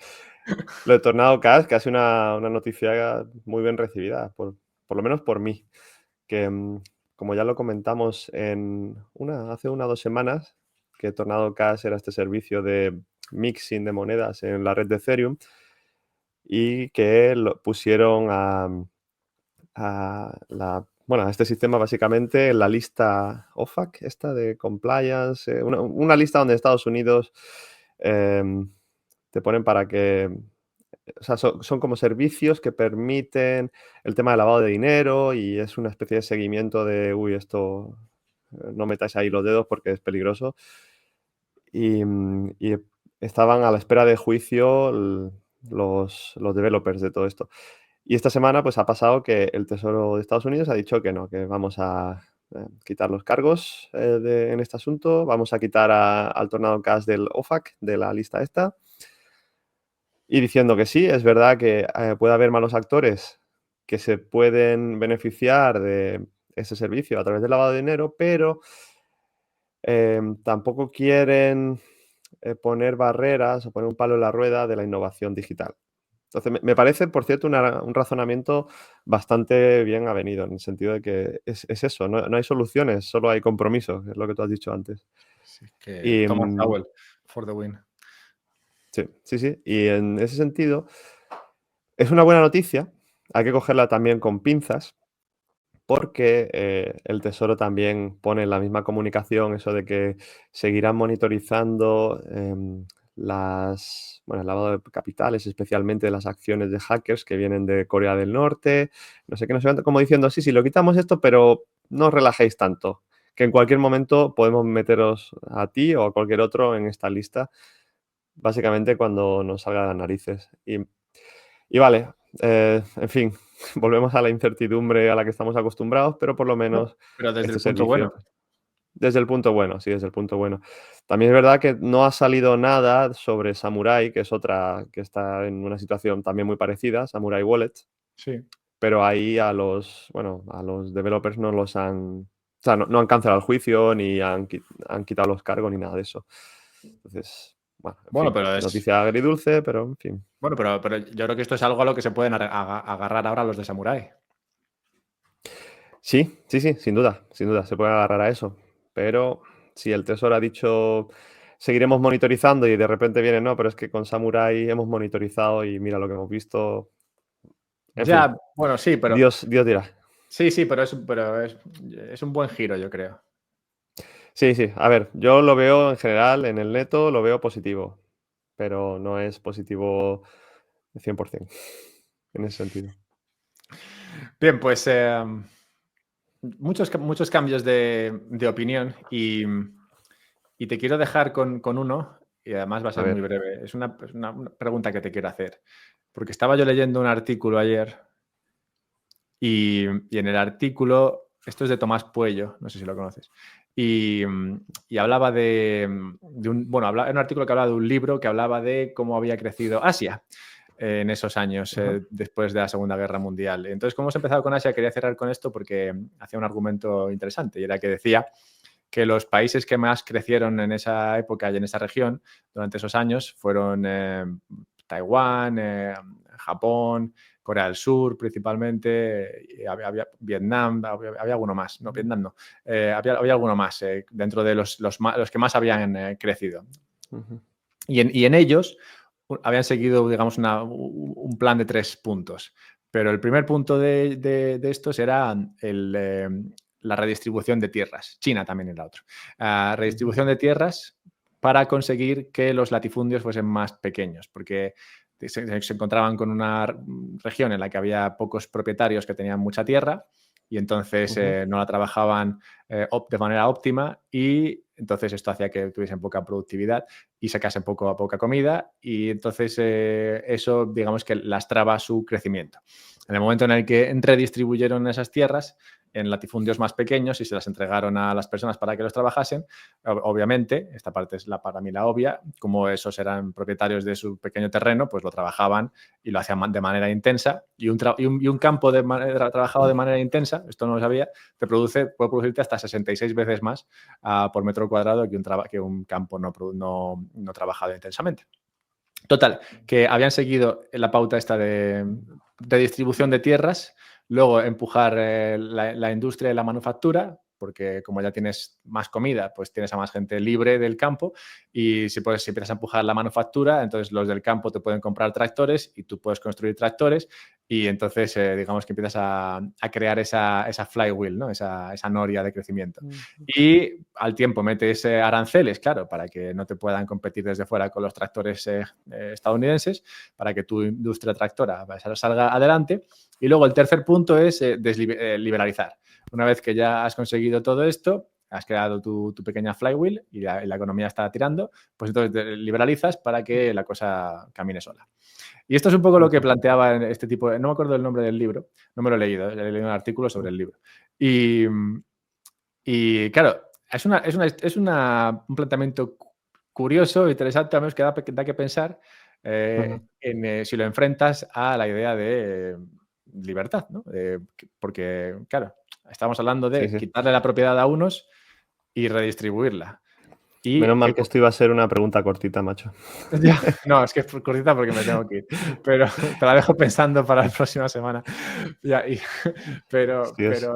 Lo de Tornado Cash, que ha sido una noticia muy bien recibida, por lo menos por mí, que como ya lo comentamos hace 1 o 2 semanas, que Tornado Cash era este servicio de mixing de monedas en la red de Ethereum y que lo pusieron bueno, a este sistema básicamente en la lista OFAC, esta de compliance, una lista donde Estados Unidos em, te ponen para que, o sea, son como servicios que permiten el tema de lavado de dinero y es una especie de seguimiento de, uy, esto no metáis ahí los dedos porque es peligroso. Y estaban a la espera de juicio los developers de todo esto. Y esta semana, pues, ha pasado que el Tesoro de Estados Unidos ha dicho que no, que vamos a, quitar los cargos, en este asunto, vamos a quitar al Tornado Cash del OFAC, de la lista esta, y diciendo que sí, es verdad que, puede haber malos actores que se pueden beneficiar de ese servicio a través del lavado de dinero, pero, tampoco quieren, poner barreras o poner un palo en la rueda de la innovación digital. Entonces, me parece, por cierto, un razonamiento bastante bien avenido, en el sentido de que es eso, no hay soluciones, solo hay compromisos, es lo que tú has dicho antes. Sí, que Y, Thomas Sowell, for the win. sí, sí, sí, y en ese sentido es una buena noticia, hay que cogerla también con pinzas, porque, el Tesoro también pone en la misma comunicación eso de que seguirán monitorizando, el lavado de capitales, especialmente de las acciones de hackers que vienen de Corea del Norte, no sé qué, no sé cuánto, como diciendo: "Sí, sí, lo quitamos esto, pero no os relajéis tanto, que en cualquier momento podemos meteros a ti o a cualquier otro en esta lista", básicamente cuando nos salga de las narices. Y vale, en fin, volvemos a la incertidumbre a la que estamos acostumbrados, pero por lo No, menos pero desde este el punto servicio, bueno. pues, desde el punto bueno, sí, desde el punto bueno. También es verdad que no ha salido nada sobre Samurai, que es otra que está en una situación también muy parecida, Samurai Wallet, Sí. pero ahí a los developers no los han, o sea, no han cancelado el juicio, ni han quitado los cargos, ni nada de eso. Entonces, bueno, en Bueno, fin, pero noticia agridulce, pero en fin. bueno, pero yo creo que esto es algo a lo que se pueden agarrar ahora los de Samurai. Sí, sí, sí, sin duda, se puede agarrar a eso. Pero si el Tesoro ha dicho seguiremos monitorizando y de repente viene, no, pero es que con Samurai hemos monitorizado y mira lo que hemos visto. En fin, Ya, bueno, sí, pero Dios dirá. sí, sí, es un buen giro, yo creo. Sí, sí, a ver, yo lo veo en general, en el neto lo veo positivo, pero no es positivo 100% en ese sentido. Bien, pues muchos cambios de opinión y te quiero dejar con uno, y además va a A ser muy ver, breve. Es una pregunta que te quiero hacer, porque estaba yo leyendo un artículo ayer y en el artículo, esto es de Tomás Puello, no sé si lo conoces, y hablaba era un artículo que hablaba de un libro que hablaba de cómo había crecido Asia en esos años ajá, después de la Segunda Guerra Mundial. Entonces, como hemos empezado con Asia, quería cerrar con esto porque hacía un argumento interesante y era que decía que los países que más crecieron en esa época y en esa región durante esos años fueron Taiwán, Japón, Corea del Sur principalmente, y había Vietnam, había alguno más, no, Vietnam no, había alguno más dentro de los que más habían crecido. ujú, Y en ellos habían seguido, digamos, un plan de 3 puntos. Pero el primer punto de estos era la redistribución de tierras. China también era otro. ujú, Redistribución de tierras para conseguir que los latifundios fuesen más pequeños, porque se encontraban con una región en la que había pocos propietarios que tenían mucha tierra y entonces ujú, no la trabajaban de manera óptima y entonces esto hacía que tuviesen poca productividad y sacasen poca comida y entonces eso digamos que lastraba su crecimiento. En el momento en el que redistribuyeron esas tierras en latifundios más pequeños y se las entregaron a las personas para que los trabajasen, obviamente, esta parte es para mí la obvia, como esos eran propietarios de su pequeño terreno, pues lo trabajaban y lo hacían de manera intensa y un campo trabajado de manera intensa, esto no lo sabía, puede producirte hasta 66 veces más por metro cuadrado que un campo no trabajado intensamente. Total, que habían seguido la pauta esta de distribución de tierras, luego empujar la industria de la manufactura, porque como ya tienes más comida, pues tienes a más gente libre del campo y si empiezas a empujar la manufactura, entonces los del campo te pueden comprar tractores y tú puedes construir tractores y entonces digamos que empiezas a crear esa flywheel, ¿no? esa noria de crecimiento. ujú, Y al tiempo metes aranceles, claro, para que no te puedan competir desde fuera con los tractores estadounidenses, para que tu industria tractora salga adelante. Y luego el tercer punto es liberalizar. Una vez que ya has conseguido todo esto, has creado tu pequeña flywheel y la economía está tirando, pues entonces liberalizas para que la cosa camine sola. Y esto es un poco lo que ujú, planteaba en este tipo no me acuerdo del nombre del libro, no me lo he leído un artículo sobre ujú, el libro. Y, y claro, un planteamiento curioso, interesante, al menos que da que pensar ujú. si lo enfrentas a la idea de libertad, ¿no? Porque, claro, estamos hablando Sí, de sí. quitarle la propiedad a unos y redistribuirla. Menos Y mal que esto iba a ser una pregunta cortita, macho. ya, no, es que es cortita porque me tengo que ir, pero te la dejo pensando para la próxima semana. Ya, pero, Hostias.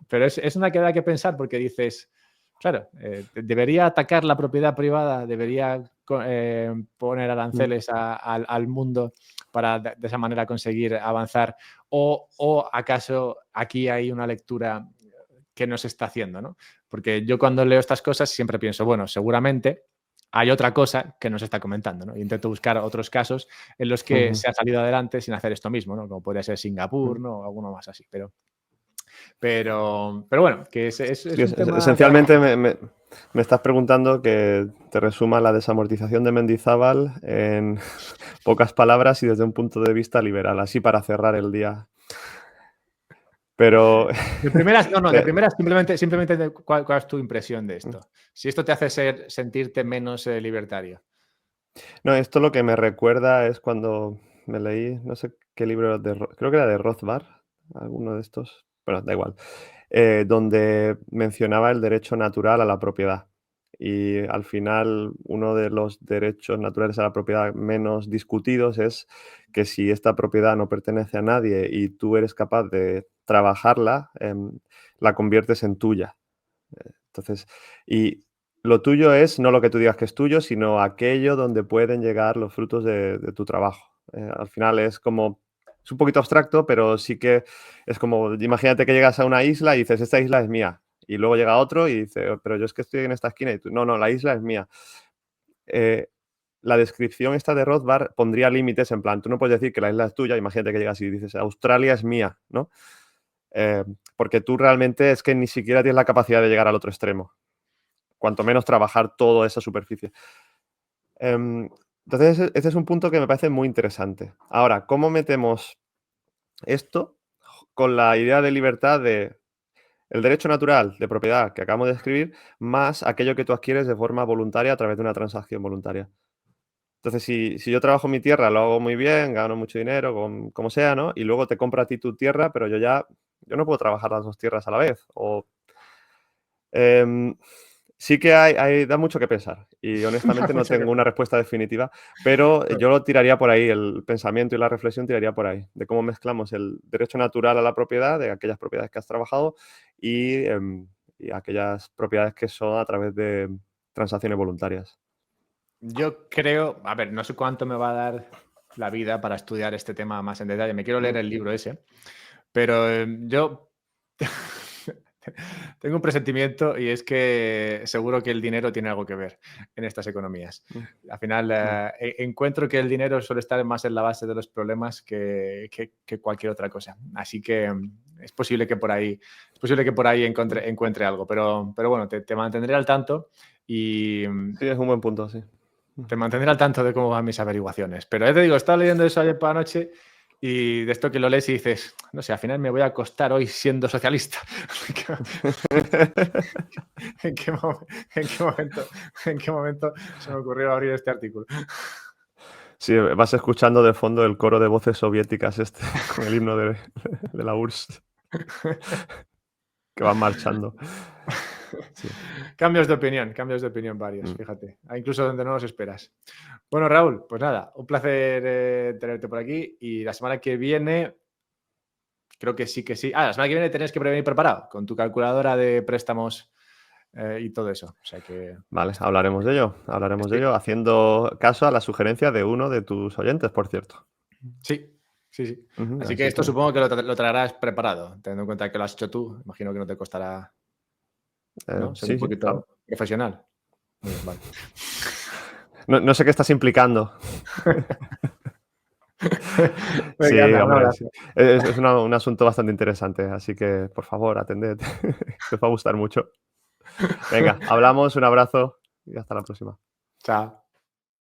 pero es una que da que pensar porque dices, claro, debería atacar la propiedad privada, debería poner Mm, aranceles al mundo para de esa manera conseguir avanzar, o acaso aquí hay una lectura que no se está haciendo, ¿no? Porque yo cuando leo estas cosas siempre pienso, bueno, seguramente hay otra cosa que no se está comentando, ¿no? Intento buscar otros casos en los que ujú, se ha salido adelante sin hacer esto mismo, ¿no? Como podría ser Singapur, mm. ¿no? O alguno más así. Pero bueno, que Sí, es un tema que da que esencialmente me estás preguntando que te resuma la desamortización de Mendizábal en pocas palabras y desde un punto de vista liberal, así para cerrar el día. Pero de primeras, no, no, de te- primeras simplemente ¿cuál es tu impresión de esto? Si esto te hace sentirte menos libertario. no, esto lo que me recuerda es cuando me leí, no sé qué libro, creo que era de Rothbard, alguno de estos, bueno, da igual, donde mencionaba el derecho natural a la propiedad. Y al final, uno de los derechos naturales a la propiedad menos discutidos es que si esta propiedad no pertenece a nadie y tú eres capaz de trabajarla, la conviertes en tuya. Entonces, y lo tuyo es no lo que tú digas que es tuyo, sino aquello donde pueden llegar los frutos de tu trabajo. Al final es como, es un poquito abstracto, pero sí que es como, imagínate que llegas a una isla y dices, esta isla es mía. Y luego llega otro y dice, pero yo es que estoy en esta esquina y tú, no, la isla es mía. La descripción esta de Rothbard pondría límites en plan, tú no puedes decir que la isla es tuya, imagínate que llegas y dices, Australia es mía, ¿no? Porque tú realmente es que ni siquiera tienes la capacidad de llegar al otro extremo, cuanto menos trabajar toda esa superficie. Entonces, este es un punto que me parece muy interesante. Ahora, ¿cómo metemos esto con la idea de libertad de el derecho natural de propiedad que acabamos de escribir, más aquello que tú adquieres de forma voluntaria a través de una transacción voluntaria? Entonces, si yo trabajo mi tierra, lo hago muy bien, gano mucho dinero, como sea, ¿no? Y luego te compro a ti tu tierra, pero yo no puedo trabajar las dos tierras a la vez. Em, sí que da mucho que pensar y honestamente no tengo una respuesta definitiva, pero yo lo tiraría por ahí, el pensamiento y la reflexión tiraría por ahí, de cómo mezclamos el derecho natural a la propiedad, de aquellas propiedades que has trabajado y aquellas propiedades que son a través de transacciones voluntarias. Yo creo, a ver, no sé cuánto me va a dar la vida para estudiar este tema más en detalle. Me quiero leer el libro ese, pero yo tengo un presentimiento y es que seguro que el dinero tiene algo que ver en estas economías. Al final encuentro que el dinero suele estar más en la base de los problemas que cualquier otra cosa. Así que es posible que por ahí encuentre algo, pero bueno, te mantendré al tanto y Sí, es un buen punto, sí. te mantendré al tanto de cómo van mis averiguaciones. Pero ya te digo, estaba leyendo eso ayer por la noche y de esto que lo lees y dices, no sé, al final me voy a acostar hoy siendo socialista. ¿En qué momento se me ocurrió abrir este artículo? Sí, vas escuchando de fondo el coro de voces soviéticas con el himno de la URSS que van marchando. Sí. Cambios de opinión varios, fíjate. Incluso donde no los esperas. Bueno, Raúl, pues nada, un placer tenerte por aquí y la semana que viene, creo que sí. La semana que viene tenés que venir preparado con tu calculadora de préstamos y todo eso. O sea que... Vale, hablaremos de ello, haciendo caso a la sugerencia de uno de tus oyentes, por cierto. Sí. Así que Así esto que supongo que lo traerás preparado, teniendo en cuenta que lo has hecho tú. Imagino que no te costará, ¿no? Ser un sí, poquito claro. profesional. Muy bien, vale. No sé qué estás implicando. Sí, Venga, anda, un hombre, abrazo. sí. Es un asunto bastante interesante, así que, por favor, atended. Te va a gustar mucho. Venga, hablamos, un abrazo y hasta la próxima. Chao.